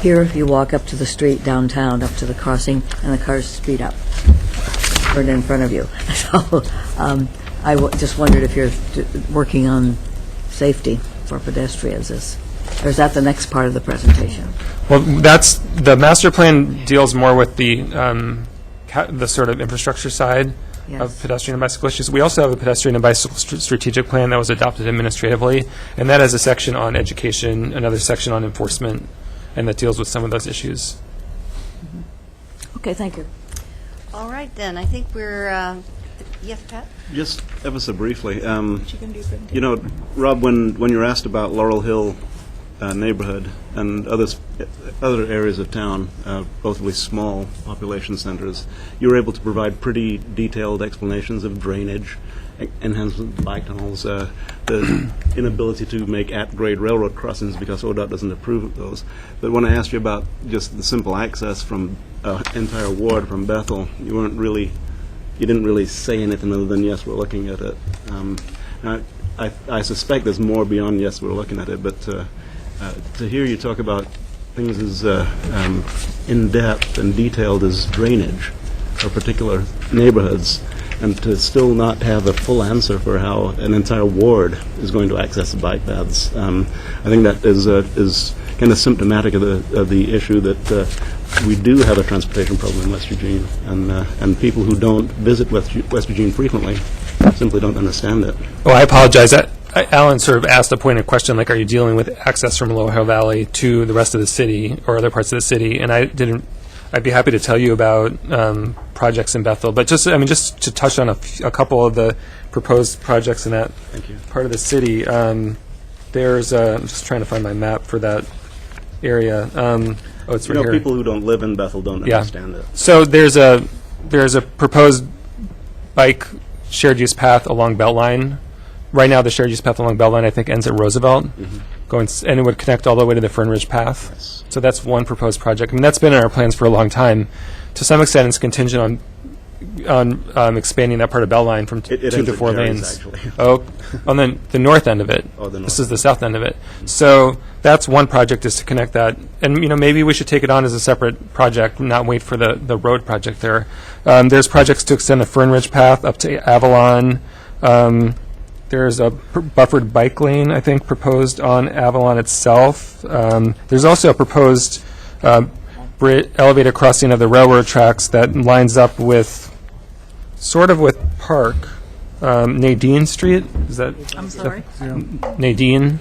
Here, you walk up to the street downtown, up to the crossing, and the cars speed up right in front of you. So I just wondered if you're working on safety for pedestrians. Or is that the next part of the presentation? Well, the master plan deals more with the sort of infrastructure side of pedestrian and bicycle issues. We also have a pedestrian and bicycle strategic plan that was adopted administratively, and that has a section on education, another section on enforcement, and that deals with some of those issues. Okay, thank you. All right, then, I think we're, yes, Pat? Just ever so briefly, you know, Rob, when you're asked about Laurel Hill neighborhood and other areas of town, both with small population centers, you were able to provide pretty detailed explanations of drainage, enhancement bike tunnels, the inability to make at-grade railroad crossings because ODOT doesn't approve of those. But when I asked you about just the simple access from an entire ward from Bethel, you didn't really say anything other than, yes, we're looking at it. I suspect there's more beyond, yes, we're looking at it, but to hear you talk about things as in-depth and detailed as drainage for particular neighborhoods, and to still not have a full answer for how an entire ward is going to access the bike paths, I think that is kind of symptomatic of the issue that we do have a transportation problem in West Eugene, and people who don't visit West Eugene frequently simply don't understand it. Oh, I apologize. Alan sort of asked a pointed question, like, are you dealing with access from Lower Hill Valley to the rest of the city or other parts of the city? And I'd be happy to tell you about projects in Bethel, but just to touch on a couple of the proposed projects in that part of the city. There's I'm just trying to find my map for that area. It's right here. People who don't live in Bethel don't understand it. So there's a proposed bike shared use path along Beltline. Right now, the shared use path along Beltline, I think, ends at Roosevelt, and it would connect all the way to the Fern Ridge Path. Yes. So that's one proposed project. I mean, that's been in our plans for a long time. To some extent, it's contingent on expanding that part of Beltline from 2 to 4 lanes. On the north end of it. This is the south end of it. So that's one project, is to connect that. And maybe we should take it on as a separate project, not wait for the road project there. There's projects to extend the Fern Ridge Path up to Avalon. There's a buffered bike lane, I think, proposed on Avalon itself. There's also a proposed elevated crossing of the railroad tracks that lines up with Park, Nadine Street. Is that? I'm sorry? Nadine.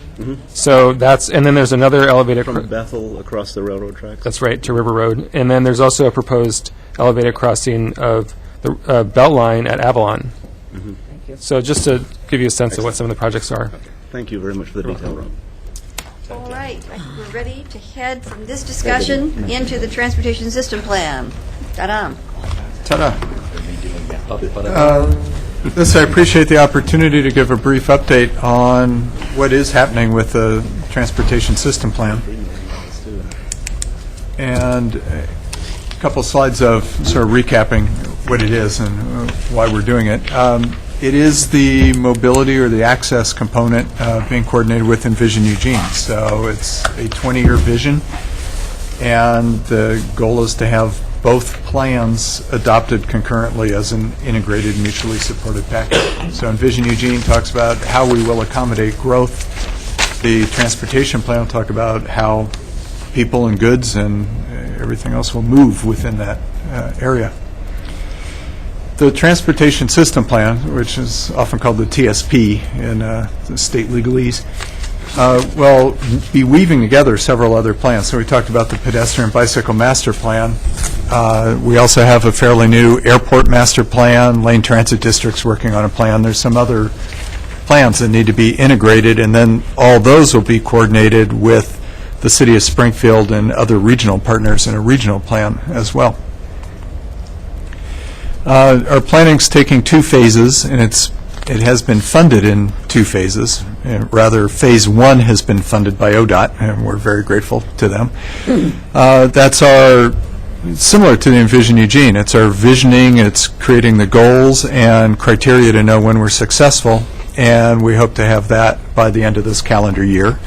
So and then there's another elevated From Bethel across the railroad tracks. That's right, to River Road. And then there's also a proposed elevated crossing of the Beltline at Avalon. So just to give you a sense of what some of the projects are. Thank you very much for the detail, Rob. All right, I think we're ready to head from this discussion into the transportation system plan. Ta-da. Ta-da. I appreciate the opportunity to give a brief update on what is happening with the transportation system plan. And a couple slides of sort of recapping what it is and why we're doing it. It is the mobility or the access component being coordinated with Envision Eugene. So it's a 20-year vision, and the goal is to have both plans adopted concurrently as an integrated, mutually supported package. So Envision Eugene talks about how we will accommodate growth. The transportation plan will talk about how people and goods and everything else will move within that area. The Transportation System Plan, which is often called the TSP in the state legalese, will be weaving together several other plans. So we talked about the Pedestrian Bicycle Master Plan. We also have a fairly new Airport Master Plan, Lane Transit District's working on a plan. There's some other plans that need to be integrated, and then all those will be coordinated with the City of Springfield and other regional partners in a regional plan as well. Our planning's taking 2 phases, and it has been funded in 2 phases. Rather, Phase 1 has been funded by ODOT, and we're very grateful to them. That's similar to the Envision Eugene. It's our visioning, it's creating the goals and criteria to know when we're successful, and we hope to have that by the end of this calendar year.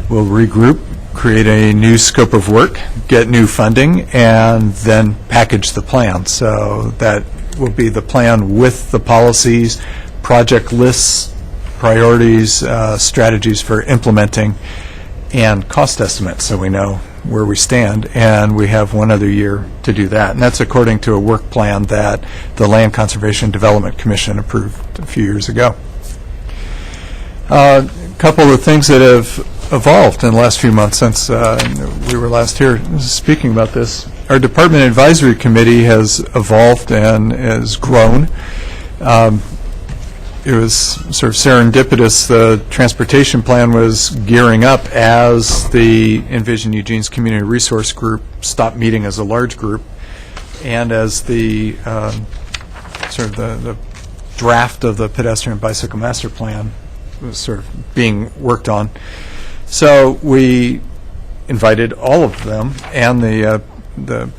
We'll regroup, create a new scope of work, get new funding, and then package the plan. So that will be the plan with the policies, project lists, priorities, strategies for implementing, and cost estimates, so we know where we stand. And we have 1 other year to do that. And that's according to a work plan that the Land Conservation Development Commission approved a few years ago. A couple of things that have evolved in the last few months since we were last here speaking about this our Department Advisory Committee has evolved and has grown. It was sort of serendipitous. The transportation plan was gearing up as the Envision Eugene's Community Resource Group stopped meeting as a large group, and as the sort of the draft of the pedestrian bicycle master plan was sort of being worked on. So we invited all of them and the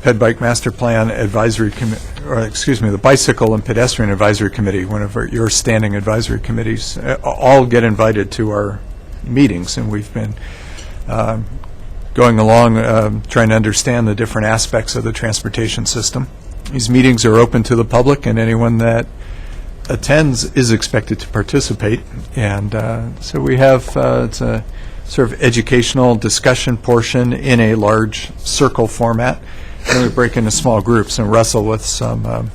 Ped Bike Master Plan Advisory Committee, or excuse me, the Bicycle and Pedestrian Advisory Committee, one of your standing advisory committees, all get invited to our meetings, and we've been going along trying to understand the different aspects of the transportation system. These meetings are open to the public, and anyone that attends is expected to participate. And so we have it's a sort of educational discussion portion in a large circle format, and we break into small groups and wrestle with some the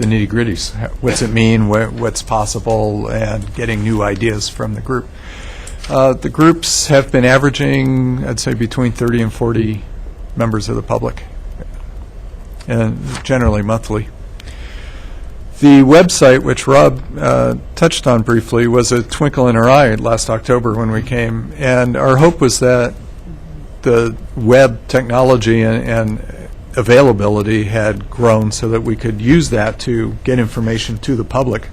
nitty-gritties. What's it mean, what's possible, and getting new ideas from the group. The groups have been averaging, I'd say, between 30 and 40 members of the public, and generally monthly. The website, which Rob touched on briefly, was a twinkle in our eye last October when we came, and our hope was that the web technology and availability had grown so that we could use that to get information to the public,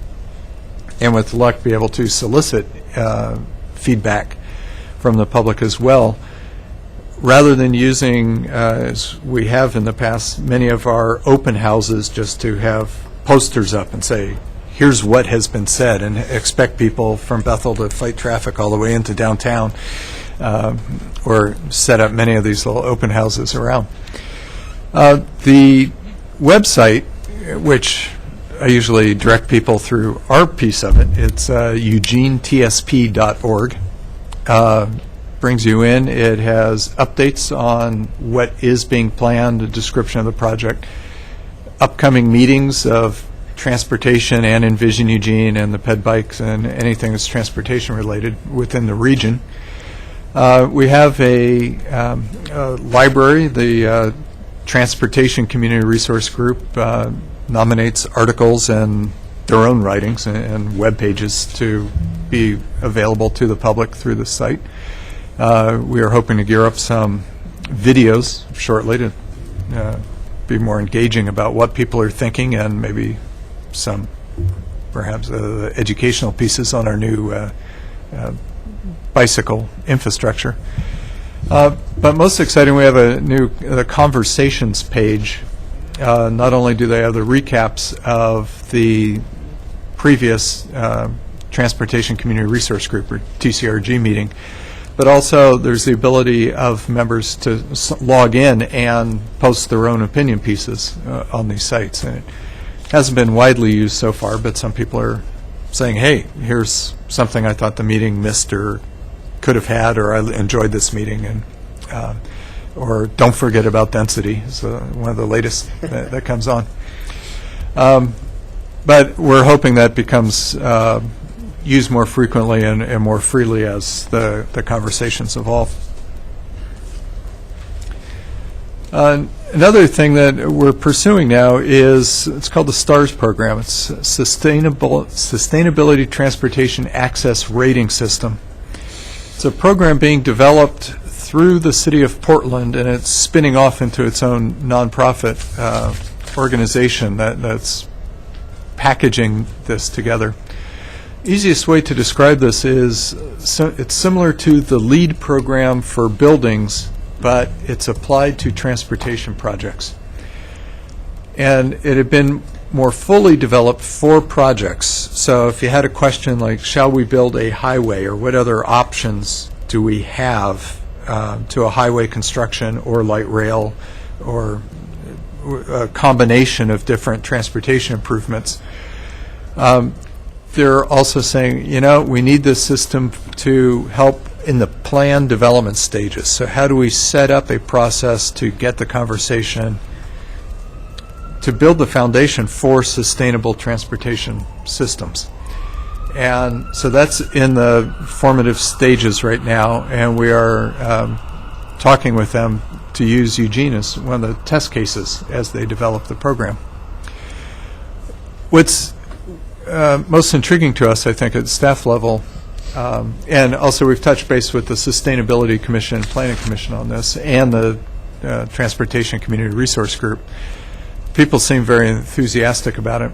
and with luck be able to solicit feedback from the public as well, rather than using, as we have in the past, many of our open houses just to have posters up and say, here's what has been said, and expect people from Bethel to fight traffic all the way into downtown, or set up many of these little open houses around. The website, which I usually direct people through our piece of it, it's eugeneTSP.org. Brings you in. It has updates on what is being planned, a description of the project, upcoming meetings of transportation and Envision Eugene and the Ped Bikes and anything that's transportation related within the region. We have a library. The Transportation Community Resource Group nominates articles and their own writings and web pages to be available to the public through the site. We are hoping to gear up some videos shortly to be more engaging about what people are thinking, and maybe some perhaps educational pieces on our new bicycle infrastructure. But most exciting, we have a new conversations page. Not only do they have the recaps of the previous Transportation Community Resource Group, or TCRG, meeting, but also there's the ability of members to log in and post their own opinion pieces on these sites. And it hasn't been widely used so far, but some people are saying, hey, here's something I thought the meeting missed or could have had, or I enjoyed this meeting, and or don't forget about density is one of the latest that comes on. But we're hoping that becomes used more frequently and more freely as the conversations evolve. Another thing that we're pursuing now is, it's called the STARS program. It's Sustainability Transportation Access Rating System. It's a program being developed through the City of Portland, and it's spinning off into its own nonprofit organization that's packaging this together. Easiest way to describe this is it's similar to the LEAD program for buildings, but it's applied to transportation projects. And it had been more fully developed for projects. So if you had a question like, shall we build a highway, or what other options do we have to a highway construction or light rail or a combination of different transportation improvements, they're also saying, we need this system to help in the plan development stages. So how do we set up a process to get the conversation, to build the foundation for sustainable transportation systems? And so that's in the formative stages right now, and we are talking with them to use Eugene as one of the test cases as they develop the program. What's most intriguing to us, I think, at staff level, and also we've touched base with the Sustainability Commission, Planning Commission on this, and the Transportation Community Resource Group. People seem very enthusiastic about it.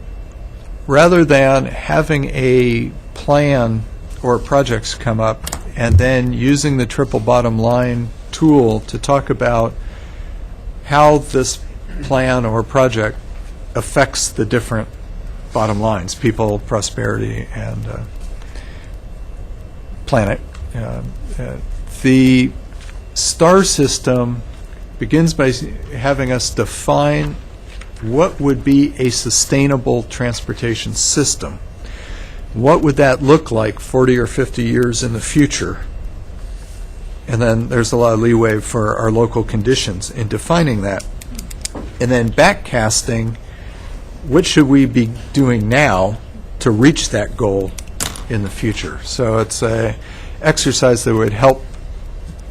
Rather than having a plan or projects come up and then using the triple bottom line tool to talk about how this plan or project affects the different bottom lines, people, prosperity, and planet. The STAR system begins by having us define what would be a sustainable transportation system. What would that look like 40 or 50 years in the future? And then there's a lot of leeway for our local conditions in defining that. And then backcasting, what should we be doing now to reach that goal in the future? So it's a exercise that would help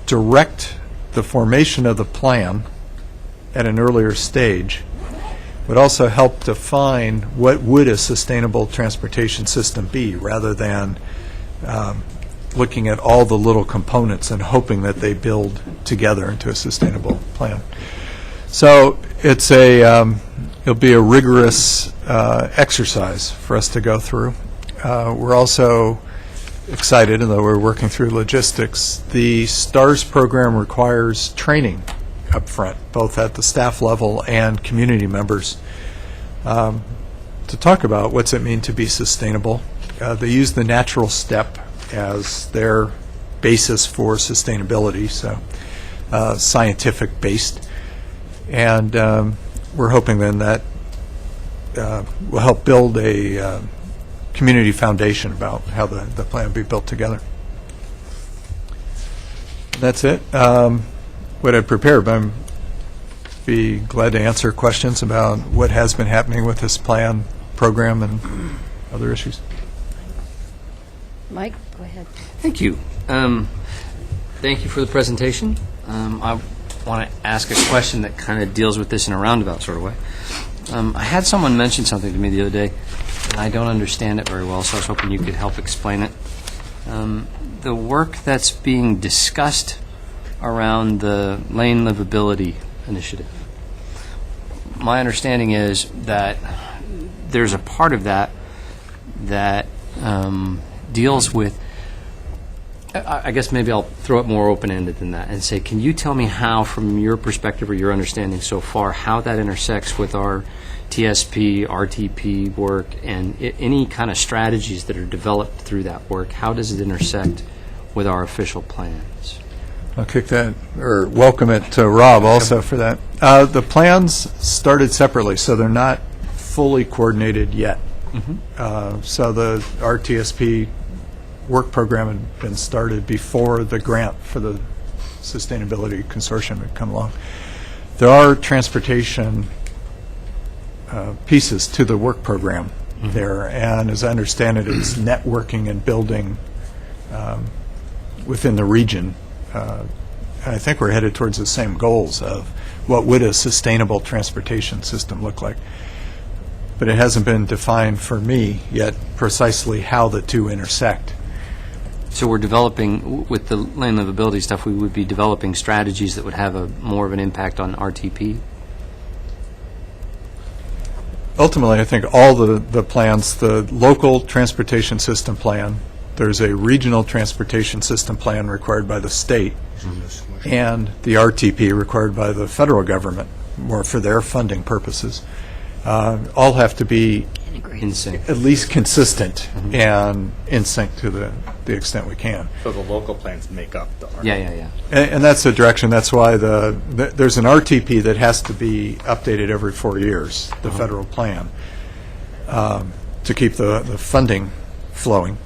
direct the formation of the plan at an earlier stage, would also help define what would a sustainable transportation system be, rather than looking at all the little components and hoping that they build together into a sustainable plan. So it's it'll be a rigorous exercise for us to go through. We're also excited, although we're working through logistics. The STARS program requires training up front, both at the staff level and community members, to talk about what's it mean to be sustainable. They use the natural step as their basis for sustainability, so scientific based. And we're hoping then that will help build a community foundation about how the plan will be built together. That's it. What I prepared, but I'm be glad to answer questions about what has been happening with this plan, program, and other issues. Mike, go ahead. Thank you. Thank you for the presentation. I want to ask a question that kind of deals with this in a roundabout sort of way. I had someone mention something to me the other day, and I don't understand it very well, so I was hoping you could help explain it. The work that's being discussed around the lane livability initiative. My understanding is that there's a part of that that deals with, I guess maybe I'll throw it more open-ended than that and say, can you tell me how, from your perspective or your understanding so far, how that intersects with our TSP, RTP work, and any kind of strategies that are developed through that work? How does it intersect with our official plans? I'll kick that, or welcome it to Rob also for that. The plans started separately, so they're not fully coordinated yet. So the RTSP work program had been started before the grant for the Sustainability Consortium had come along. There are transportation pieces to the work program there, and as I understand it, it's networking and building within the region. I think we're headed towards the same goals of what would a sustainable transportation system look like. But it hasn't been defined for me yet precisely how the two intersect. So we're developing, with the lane livability stuff, we would be developing strategies that would have more of an impact on RTP? Ultimately, I think all the plans, the local transportation system plan, there's a regional transportation system plan required by the state, and the RTP required by the federal government, more for their funding purposes. All have to be In sync. at least consistent and in sync to the extent we can. So the local plans make up the RTP. Yeah. And that's the direction. That's why there's an RTP that has to be updated every 4 years, the federal plan, to keep the funding flowing.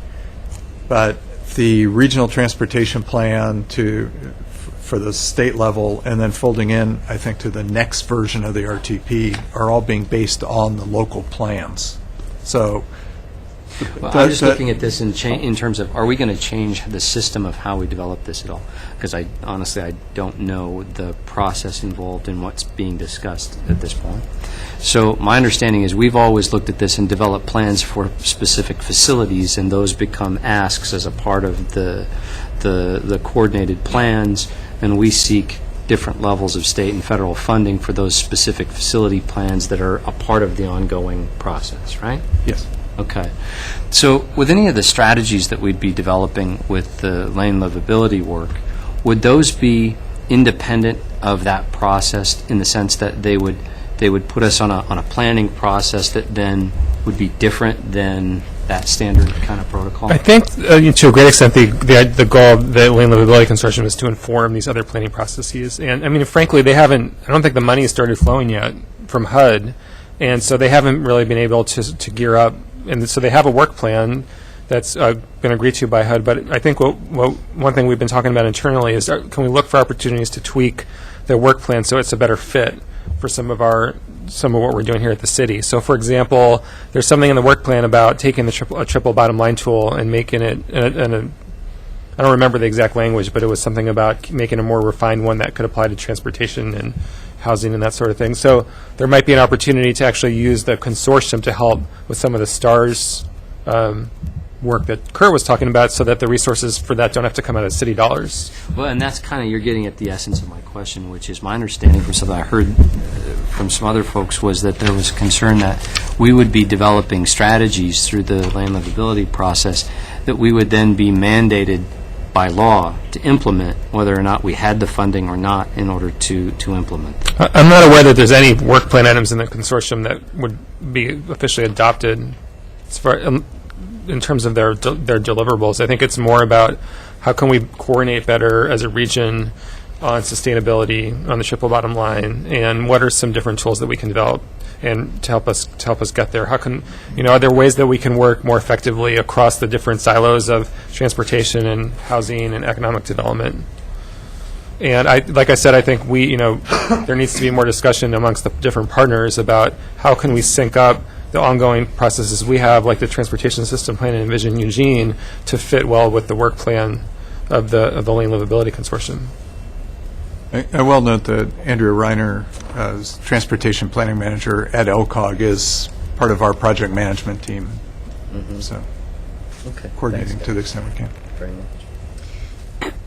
But the regional transportation plan for the state level, and then folding in, I think, to the next version of the RTP, are all being based on the local plans. So Well, I'm just looking at this in terms of, are we going to change the system of how we develop this at all? Because honestly, I don't know the process involved in what's being discussed at this point. So my understanding is we've always looked at this and developed plans for specific facilities, and those become asks as a part of the coordinated plans, and we seek different levels of state and federal funding for those specific facility plans that are a part of the ongoing process, right? Yes. Okay. So with any of the strategies that we'd be developing with the lane livability work, would those be independent of that process in the sense that they would put us on a planning process that then would be different than that standard kind of protocol? I think, to a great extent, the goal of the Lane Livability Consortium is to inform these other planning processes. And, I mean, frankly, I don't think the money has started flowing yet from HUD, and so they haven't really been able to gear up. And so they have a work plan that's been agreed to by HUD, but I think one thing we've been talking about internally is can we look for opportunities to tweak their work plan so it's a better fit for some of what we're doing here at the city. So, for example, there's something in the work plan about taking a triple bottom line tool and making it, I don't remember the exact language, but it was something about making a more refined one that could apply to transportation and housing and that sort of thing. So there might be an opportunity to actually use the consortium to help with some of the STARS work that Kurt was talking about, so that the resources for that don't have to come out of city dollars. Well, and that's kind of, you're getting at the essence of my question, which is my understanding from something I heard from some other folks was that there was concern that we would be developing strategies through the land livability process that we would then be mandated by law to implement, whether or not we had the funding or not in order to implement. I'm not aware that there's any work plan items in the consortium that would be officially adopted as far in terms of their deliverables. I think it's more about how can we coordinate better as a region on sustainability on the triple bottom line, and what are some different tools that we can develop and to help us get there. How can, are there ways that we can work more effectively across the different silos of transportation and housing and economic development? And like I said, I think there needs to be more discussion amongst the different partners about how can we sync up the ongoing processes we have, like the transportation system plan and Envision Eugene, to fit well with the work plan of the Lane Livability Consortium. I will note that Andrea Reiner, as Transportation Planning Manager at LCOG, is part of our project management team. So coordinating to the extent we can. Very much.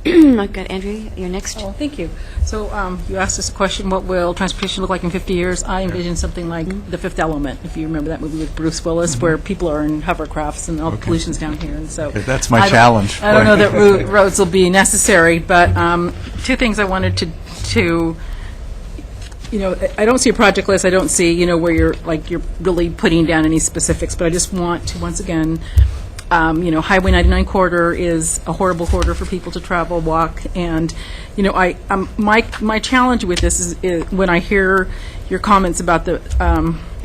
I've got Andrea, you're next. Oh, thank you. So you asked us a question, what will transportation look like in 50 years? I envision something like The Fifth Element, if you remember that movie with Bruce Willis, where people are in hovercrafts and all the pollution's down here. And so that's my challenge. I don't know that roads will be necessary, but two things I wanted to I don't see a project list. I don't see, where you're really putting down any specifics, but I just want to, once again, Highway 99 corridor is a horrible corridor for people to travel, walk, and, my challenge with this is when I hear your comments about the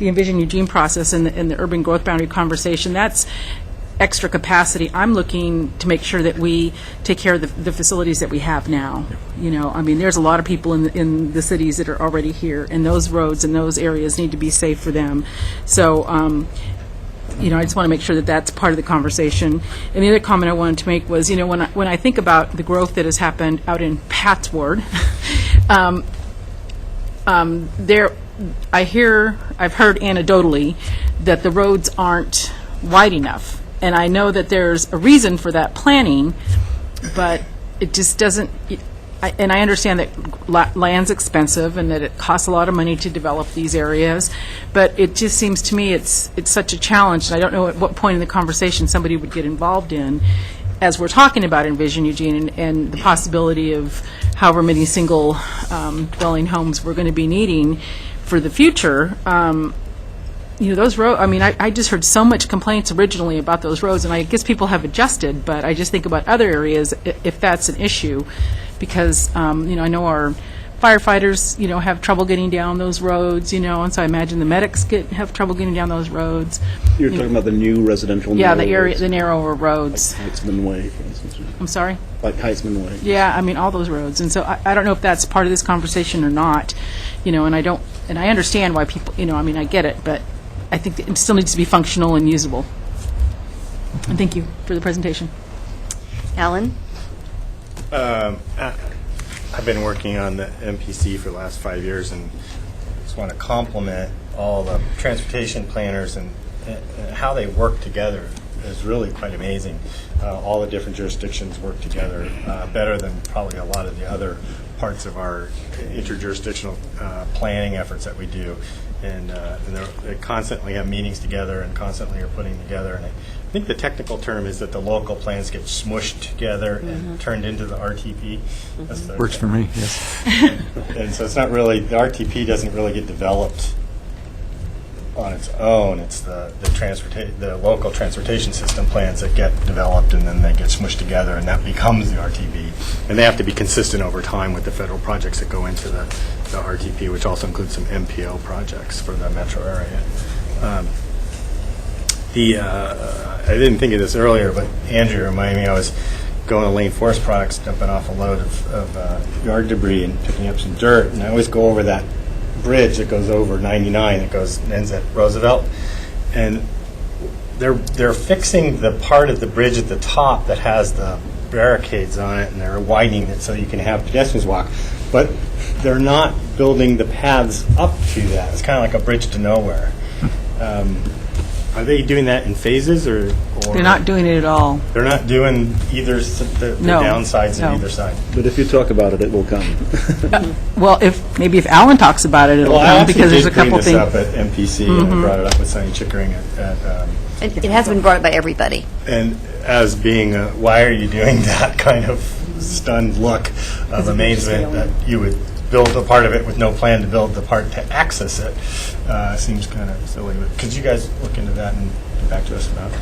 Envision Eugene process and the urban growth boundary conversation, that's extra capacity. I'm looking to make sure that we take care of the facilities that we have now. There's a lot of people in the cities that are already here, and those roads and those areas need to be safe for them. So, I just want to make sure that that's part of the conversation. And the other comment I wanted to make was, when I think about the growth that has happened out in Pat's ward, I've heard anecdotally that the roads aren't wide enough. And I know that there's a reason for that planning, but it just doesn't, and I understand that land's expensive and that it costs a lot of money to develop these areas, but it just seems to me it's such a challenge, and I don't know at what point in the conversation somebody would get involved in, as we're talking about Envision Eugene and the possibility of however many single dwelling homes we're going to be needing for the future. Those roads, I just heard so much complaints originally about those roads, and I guess people have adjusted, but I just think about other areas if that's an issue, because, I know our firefighters, have trouble getting down those roads, and so I imagine the medics have trouble getting down those roads. You're talking about the new residential the narrower roads. Like Heitzman Way, for instance. I'm sorry? Like Heitzman Way. Yeah, all those roads. And so I don't know if that's part of this conversation or not, and I understand why people, I get it, but I think it still needs to be functional and usable. And thank you for the presentation. Alan? I've been working on the MPC for the last 5 years, and just want to compliment all the transportation planners and how they work together is really quite amazing. All the different jurisdictions work together better than probably a lot of the other parts of our interjurisdictional planning efforts that we do. And they constantly have meetings together and constantly are putting together. And I think the technical term is that the local plans get smushed together and turned into the RTP. That's the, Works for me, yes. and so it's not really, the RTP doesn't really get developed on its own. It's the local transportation system plans that get developed, and then they get smushed together, and that becomes the RTP. And they have to be consistent over time with the federal projects that go into the RTP, which also includes some MPO projects for the metro area. I didn't think of this earlier, but Andrew reminded me, I was going to Lane Forest Products, dumping off a load of yard debris and picking up some dirt, and I always go over that bridge that goes over 99 that ends at Roosevelt, and they're fixing the part of the bridge at the top that has the barricades on it, and they're widening it so you can have pedestrians walk, but they're not building the paths up to that. It's kind of like a bridge to nowhere. Are they doing that in phases, or They're not doing it at all. they're not doing either the No, downsides no. on either side? But if you talk about it, it will come. Well, if Alan talks about it, it'll Well, I come, actually because there's a did bring couple this things. up at MPC, and I brought it up with Sonny Chickering It has been brought up by everybody. and as being a, why are you doing that kind of stunned look of amazement that you would build a part of it with no plan to build the part to access it, seems kind of silly. But could you guys look into that and get back to us about it?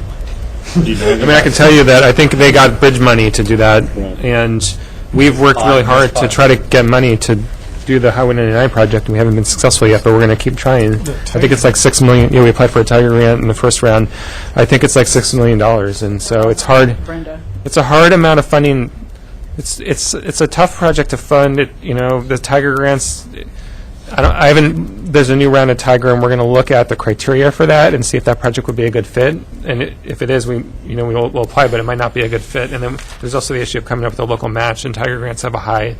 Do you know I mean, I can tell you that I think they got bridge money to do that, Right. and we've worked really hard to try to get money to do the Highway 99 project, and we haven't been successful yet, but we're going to keep trying. I think it's like $6 million. Yeah, we applied for a Tiger grant in the first round. I think it's like $6 million, and so it's hard. Brenda. It's a hard amount of funding. It's a tough project to fund. The Tiger grants. I haven't. There's a new round of Tiger, and we're going to look at the criteria for that and see if that project would be a good fit. And if it is, we'll apply, but it might not be a good fit. And then there's also the issue of coming up with a local match. And Tiger grants have a high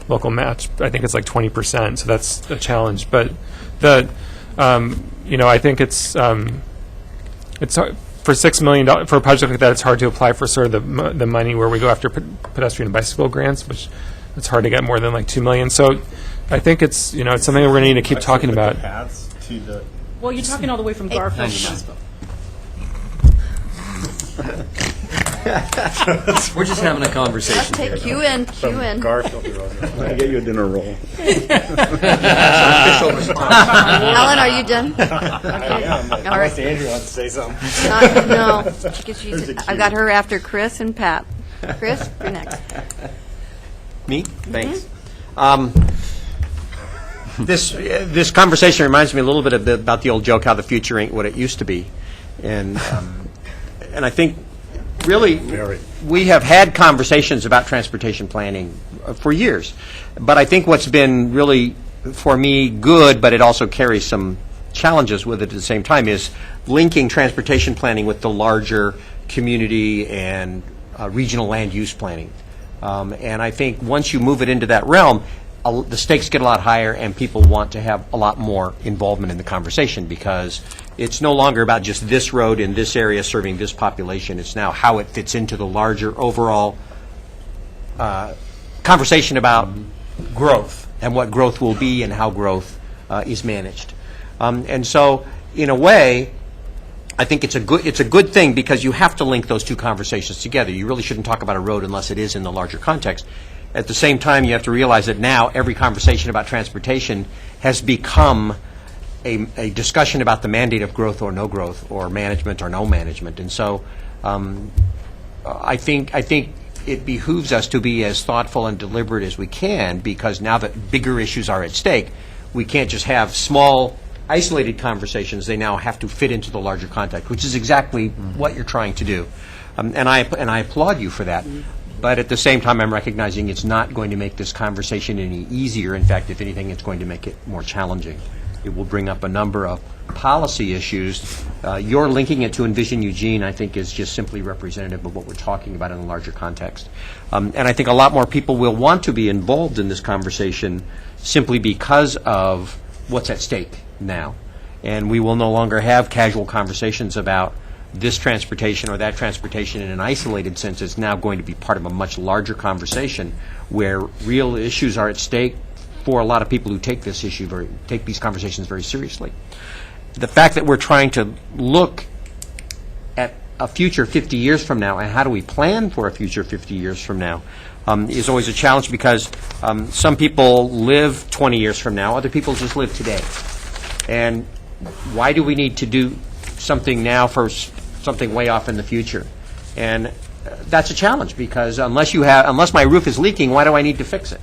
local match. I think it's like 20%, so that's a challenge. But I think it's hard. For $6 million for a project like that, it's hard to apply for sort of the money where we go after pedestrian and bicycle grants, which it's hard to get more than like $2 million. So I think it's something that we're going to need to keep talking about. The paths to the Well, you're talking all the way from Garfield to Huntsville. We're just having a conversation Take here. Q in. Garfield to Roosevelt. I'm going to get you a dinner roll. Alan, are you done? I am, but All right. unless Andrew wants to say something. No. I got her after Chris and Pat. Chris, you're next. Me? Thanks. This conversation reminds me a little bit about the old joke, how the future ain't what it used to be. And I think, really, we have had conversations about transportation planning for years. But I think what's been really, for me, good, but it also carries some challenges with it at the same time, is linking transportation planning with the larger community and regional land use planning. And I think once you move it into that realm, the stakes get a lot higher, and people want to have a lot more involvement in the conversation, because it's no longer about just this road in this area serving this population. It's now how it fits into the larger overall conversation about growth and what growth will be and how growth is managed. And so, in a way, I think it's a good thing, because you have to link those two conversations together. You really shouldn't talk about a road unless it is in the larger context. At the same time, you have to realize that now every conversation about transportation has become a discussion about the mandate of growth or no growth, or management or no management. And so I think it behooves us to be as thoughtful and deliberate as we can, because now that bigger issues are at stake, we can't just have small, isolated conversations. They now have to fit into the larger context, which is exactly what you're trying to do. And I applaud you for that. But at the same time, I'm recognizing it's not going to make this conversation any easier. In fact, if anything, it's going to make it more challenging. It will bring up a number of policy issues. Your linking it to Envision Eugene, I think, is just simply representative of what we're talking about in a larger context. And I think a lot more people will want to be involved in this conversation simply because of what's at stake now. And we will no longer have casual conversations about this transportation or that transportation in an isolated sense. It's now going to be part of a much larger conversation where real issues are at stake for a lot of people who take these conversations very seriously. The fact that we're trying to look at a future 50 years from now and how do we plan for a future 50 years from now is always a challenge, because some people live 20 years from now, other people just live today. And why do we need to do something now for something way off in the future? And that's a challenge, because unless my roof is leaking, why do I need to fix it?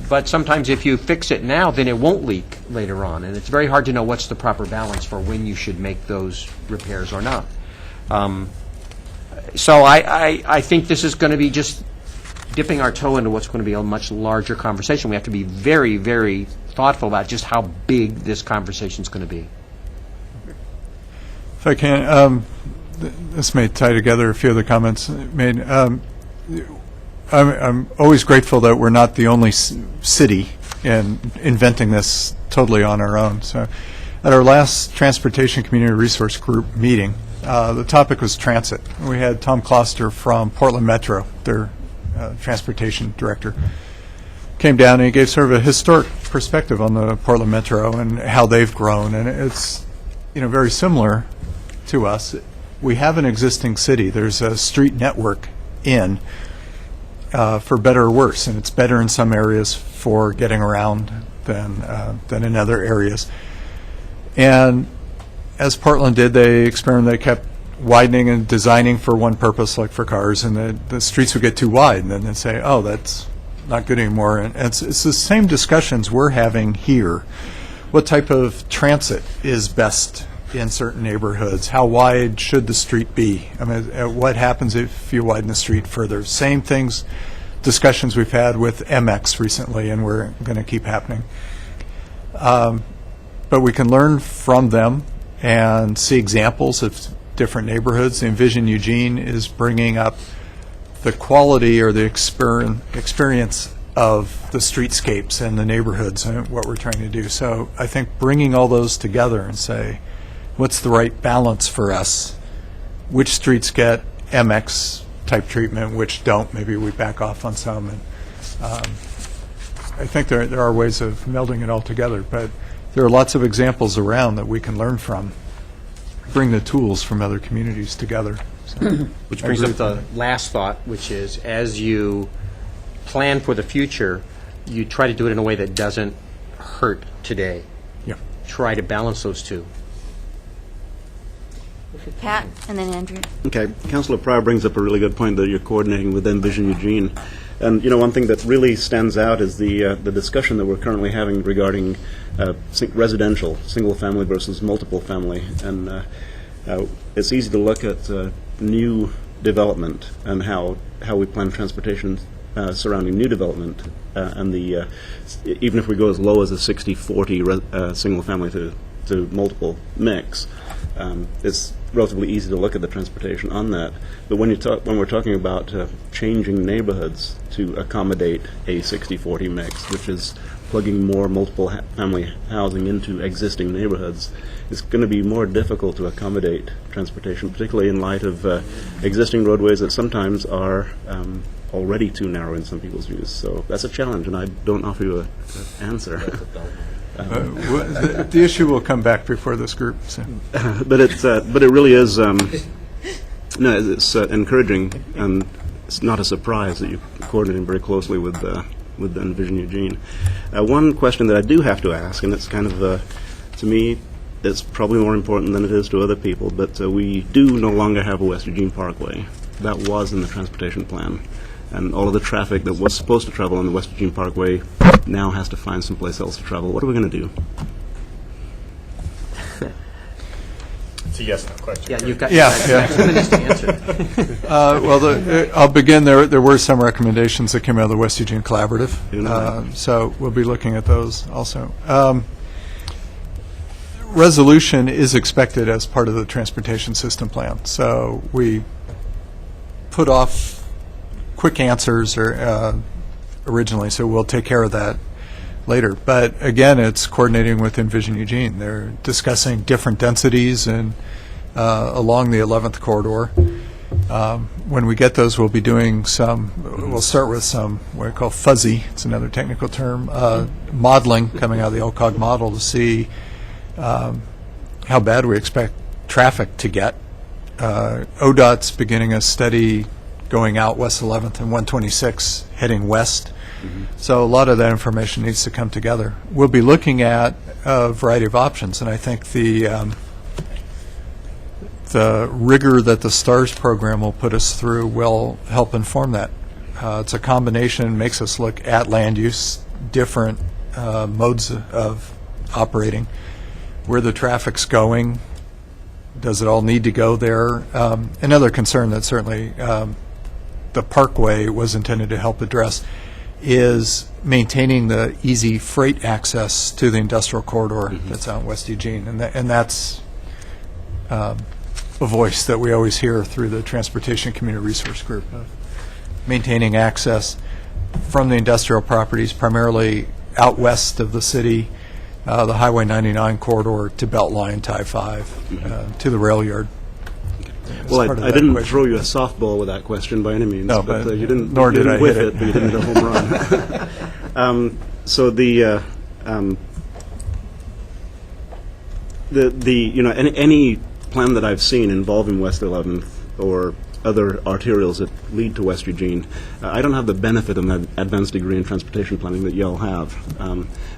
But sometimes if you fix it now, then it won't leak later on, and it's very hard to know what's the proper balance for when you should make those repairs or not. So I think this is going to be just dipping our toe into what's going to be a much larger conversation. We have to be very, very thoughtful about just how big this conversation is going to be. If I can, this may tie together a few of the comments made. I'm always grateful that we're not the only city in inventing this totally on our own. So, at our last Transportation Community Resource Group meeting, the topic was transit. We had Tom Kloster from Portland Metro, their transportation director, came down and he gave sort of a historic perspective on the Portland Metro and how they've grown. And it's, very similar to us. We have an existing city. There's a street network for better or worse, and it's better in some areas for getting around than in other areas. And as Portland did, they kept widening and designing for one purpose, like for cars, and the streets would get too wide, and then they'd say, oh, that's not good anymore. And it's the same discussions we're having here. What type of transit is best in certain neighborhoods? How wide should the street be? I mean, what happens if you widen the street further? Same things, discussions we've had with MX recently, and we're going to keep happening. But we can learn from them and see examples of different neighborhoods. The Envision Eugene is bringing up the quality or the experience of the streetscapes and the neighborhoods and what we're trying to do. So I think bringing all those together and say, what's the right balance for us? Which streets get MX type treatment, which don't? Maybe we back off on some. And I think there are ways of melding it all together, but there are lots of examples around that we can learn from, bring the tools from other communities together. So Which brings up the last thought, which is, as you plan for the future, you try to do it in a way that doesn't hurt today. Yeah. Try to balance those two. Pat, and then Andrea. Okay, Councilor Pryor brings up a really good point that you're coordinating with Envision Eugene. And, one thing that really stands out is the discussion that we're currently having regarding residential, single-family versus multiple-family. And it's easy to look at new development and how we plan transportation surrounding new development. And even if we go as low as a 60-40 single-family to multiple mix, it's relatively easy to look at the transportation on that. But when we're talking about changing neighborhoods to accommodate a 60-40 mix, which is plugging more multiple family housing into existing neighborhoods, it's going to be more difficult to accommodate transportation, particularly in light of existing roadways that sometimes are already too narrow in some people's views. So that's a challenge, and I don't offer you an answer. the issue will come back before this group. So. But it really is. It's encouraging, and it's not a surprise that you're coordinating very closely with the Envision Eugene. One question that I do have to ask, and it's kind of to me, it's probably more important than it is to other people. But we do no longer have a West Eugene Parkway. That was in the transportation plan. And all of the traffic that was supposed to travel on the West Eugene Parkway now has to find someplace else to travel. What are we going to do? It's a yes/no question. Yeah, you've got 2 minutes to answer. I'll begin. There were some recommendations that came out of the West Eugene Collaborative, so we'll be looking at those also. resolution is expected as part of the transportation system plan. So we put off quick answers originally, so we'll take care of that later. But again, it's coordinating with Envision Eugene. They're discussing different densities and along the 11th corridor. When we get those, we'll be doing we'll start with some what we call fuzzy, it's another technical term, modeling coming out of the OCOG model to see how bad we expect traffic to get. ODOT's beginning a study going out West 11th and 126 heading west. So a lot of that information needs to come together. We'll be looking at a variety of options, and I think the rigor that the STARS program will put us through will help inform that. It's a combination, makes us look at land use, different modes of operating, where the traffic's going, does it all need to go there? Another concern that certainly the Parkway was intended to help address is maintaining the easy freight access to the industrial corridor that's out in West Eugene. And that's a voice that we always hear through the Transportation Community Resource Group, of maintaining access from the industrial properties, primarily out west of the city, the Highway 99 corridor to Beltline, to I-5, to the rail yard. Well, I didn't throw you a softball with that question by any means. No, but you didn't. Nor did I whiff hit it. But you didn't hit a home run. So the any plan that I've seen involving West 11th or other arterials that lead to West Eugene, I don't have the benefit of an advanced degree in transportation planning that y'all have.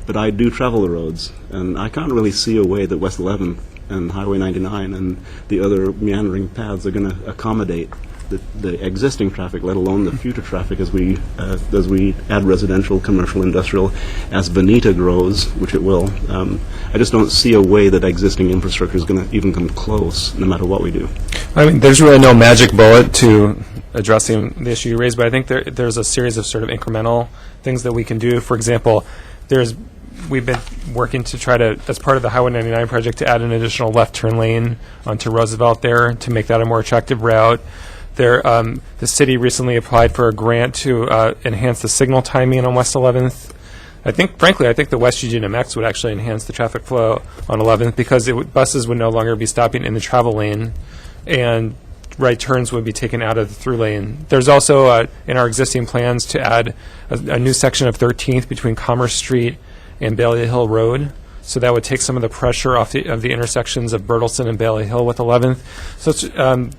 But I do travel the roads, and I can't really see a way that West 11th and Highway 99 and the other meandering paths are going to accommodate the existing traffic, let alone the future traffic as we add residential, commercial, industrial, as Bonita grows, which it will. I just don't see a way that existing infrastructure is going to even come close, no matter what we do. I mean, there's really no magic bullet to addressing the issue you raised, but I think there's a series of sort of incremental things that we can do. For example, we've been working to try to, as part of the Highway 99 project, to add an additional left turn lane onto Roosevelt there to make that a more attractive route. The city recently applied for a grant to enhance the signal timing on West 11th. Frankly, I think the West Eugene MX would actually enhance the traffic flow on 11th because buses would no longer be stopping in the travel lane, and right turns would be taken out of the through lane. There's also, in our existing plans, to add a new section of 13th between Commerce Street and Bailey Hill Road. So that would take some of the pressure off of the intersections of Bertelston and Bailey Hill with 11th. So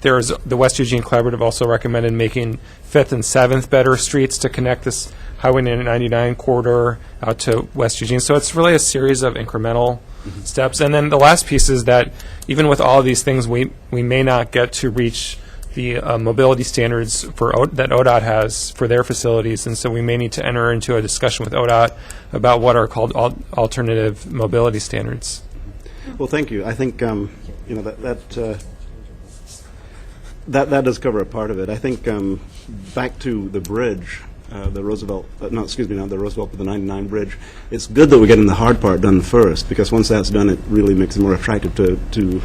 there's the West Eugene Collaborative also recommended making 5th and 7th better streets to connect this Highway 99 corridor out to West Eugene. So it's really a series of incremental steps. And then the last piece is that even with all of these things, we may not get to reach the mobility standards that ODOT has for their facilities, and so we may need to enter into a discussion with ODOT about what are called alternative mobility standards. Well, thank you. I think that does cover a part of it. I think back to the bridge, the Roosevelt, not the Roosevelt, but the 99 bridge. It's good that we're getting the hard part done first, because once that's done, it really makes it more attractive to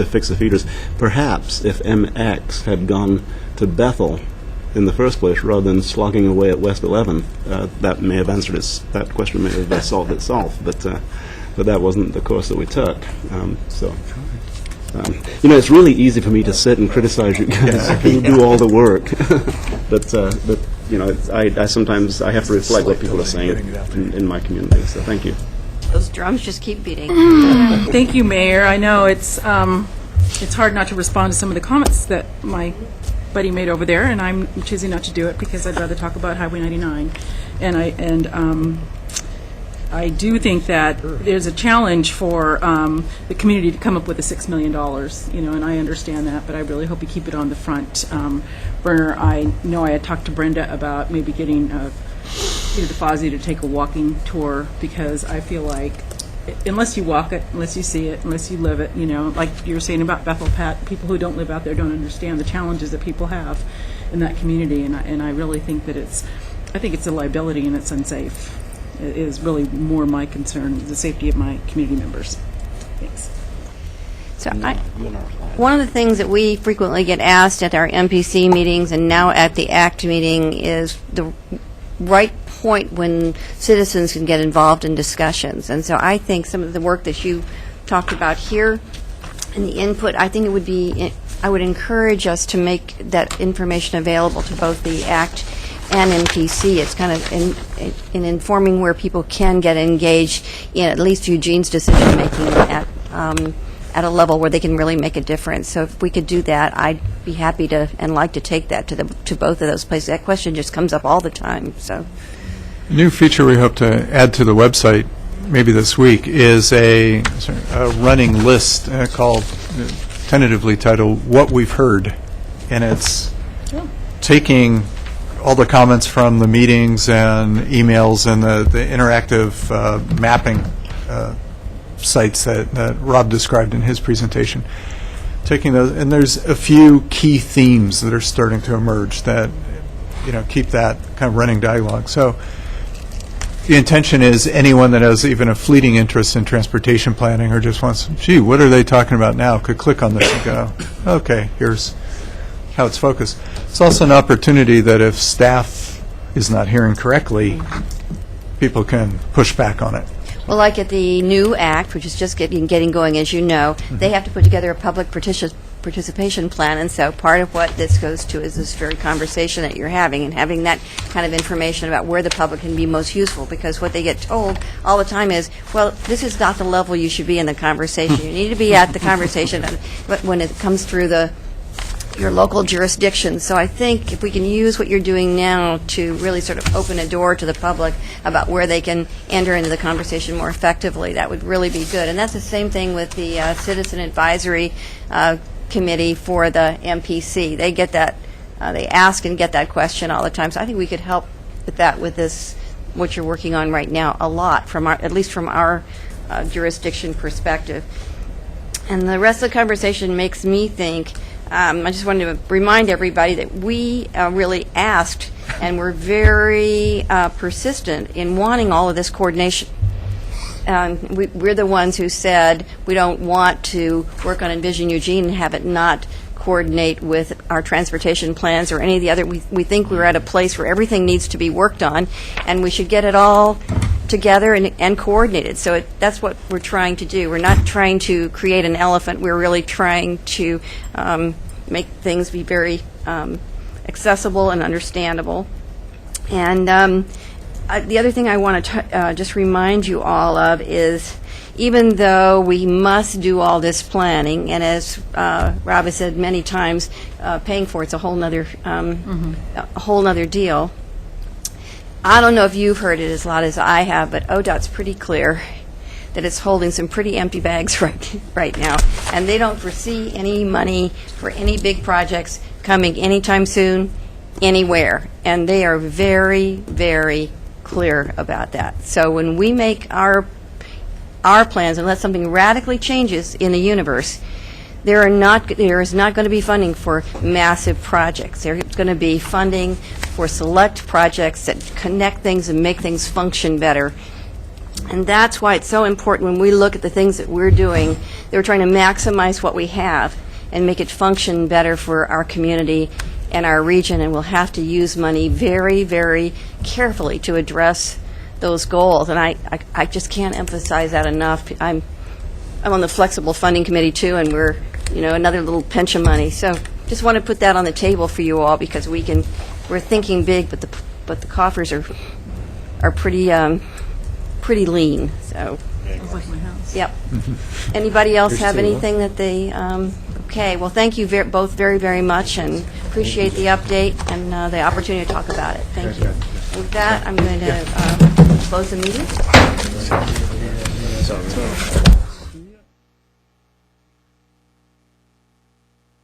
fix the feeders. Perhaps if MX had gone to Bethel in the first place rather than slogging away at West 11th, that may have answered that question may have solved itself, but that wasn't the course that we took. It's really easy for me to sit and criticize you guys who do all the work, but I sometimes I have to reflect what people are saying in my community. So thank you. Those drums just keep beating. Thank you, Mayor. I know it's hard not to respond to some of the comments that my buddy made over there, and I'm choosing not to do it because I'd rather talk about Highway 99. And I do think that there's a challenge for the community to come up with the $6 million, and I understand that, but I really hope you keep it on the front burner. I know I had talked to Brenda about maybe getting Peter DeFazio to take a walking tour, because I feel like unless you walk it, unless you see it, unless you live it, like you were saying about Bethel, Pat, people who don't live out there don't understand the challenges that people have in that community, and I really think that I think it's a liability and it's unsafe. It is really more my concern, the safety of my community members. So one of the things that we frequently get asked at our MPC meetings and now at the ACT meeting is the right point when citizens can get involved in discussions. And so I think some of the work that you talked about here and the input, I think it would be, I would encourage us to make that information available to both the ACT and MPC. It's kind of in informing where people can get engaged in at least Eugene's decision-making at a level where they can really make a difference. So if we could do that, I'd be happy to and like to take that to both of those places. That question just comes up all the time. So, a new feature we hope to add to the website maybe this week is a running list called, tentatively titled, What We've Heard. And it's taking all the comments from the meetings and emails and the interactive mapping sites that Rob described in his presentation. Taking those, and there's a few key themes that are starting to emerge that, keep that kind of running dialogue. So the intention is anyone that has even a fleeting interest in transportation planning or just wants, gee, what are they talking about now, could click on this and go, okay, here's how it's focused. It's also an opportunity that if staff is not hearing correctly, people can push back on it. well, like at the new act, which is just getting going, as you know, they have to put together a public participation plan, and so part of what this goes to is this very conversation that you're having, and having that kind of information about where the public can be most useful, because what they get told all the time is, well, this is not the level you should be in the conversation. You need to be at the conversation when it comes through your local jurisdiction. So I think if we can use what you're doing now to really sort of open a door to the public about where they can enter into the conversation more effectively, that would really be good. And that's the same thing with the Citizen Advisory Committee for the MPC. They get that, they ask and get that question all the time. So I think we could help with that with this, what you're working on right now, a lot, at least from our jurisdiction perspective. And the rest of the conversation makes me think, I just wanted to remind everybody that we really asked and were very persistent in wanting all of this coordination. We're the ones who said we don't want to work on Envision Eugene and have it not coordinate with our transportation plans or any of the other. We think we're at a place where everything needs to be worked on, and we should get it all together and coordinated. So that's what we're trying to do. We're not trying to create an elephant. We're really trying to make things be very accessible and understandable. And the other thing I want to just remind you all of is, even though we must do all this planning, and as Rob has said many times, paying for it's a whole nother deal. I don't know if you've heard it as loud as I have, but ODOT's pretty clear that it's holding some pretty empty bags right now, and they don't foresee any money for any big projects coming anytime soon, anywhere, and they are very, very clear about that. So when we make our plans, unless something radically changes in the universe, there is not going to be funding for massive projects. There's going to be funding for select projects that connect things and make things function better. And that's why it's so important when we look at the things that we're doing, that we're trying to maximize what we have and make it function better for our community and our region, and we'll have to use money very, very carefully to address those goals. And I just can't emphasize that enough. I'm on the flexible funding committee too, and we're another little pinch of money. So just want to put that on the table for you all, because we're thinking big, but the coffers are pretty lean. So Sounds like my house. yep. Anybody else have anything that they? Okay. Well, thank you both very, very much, and appreciate the update and the opportunity to talk about it. Thank you. With that, I'm going to close the meeting.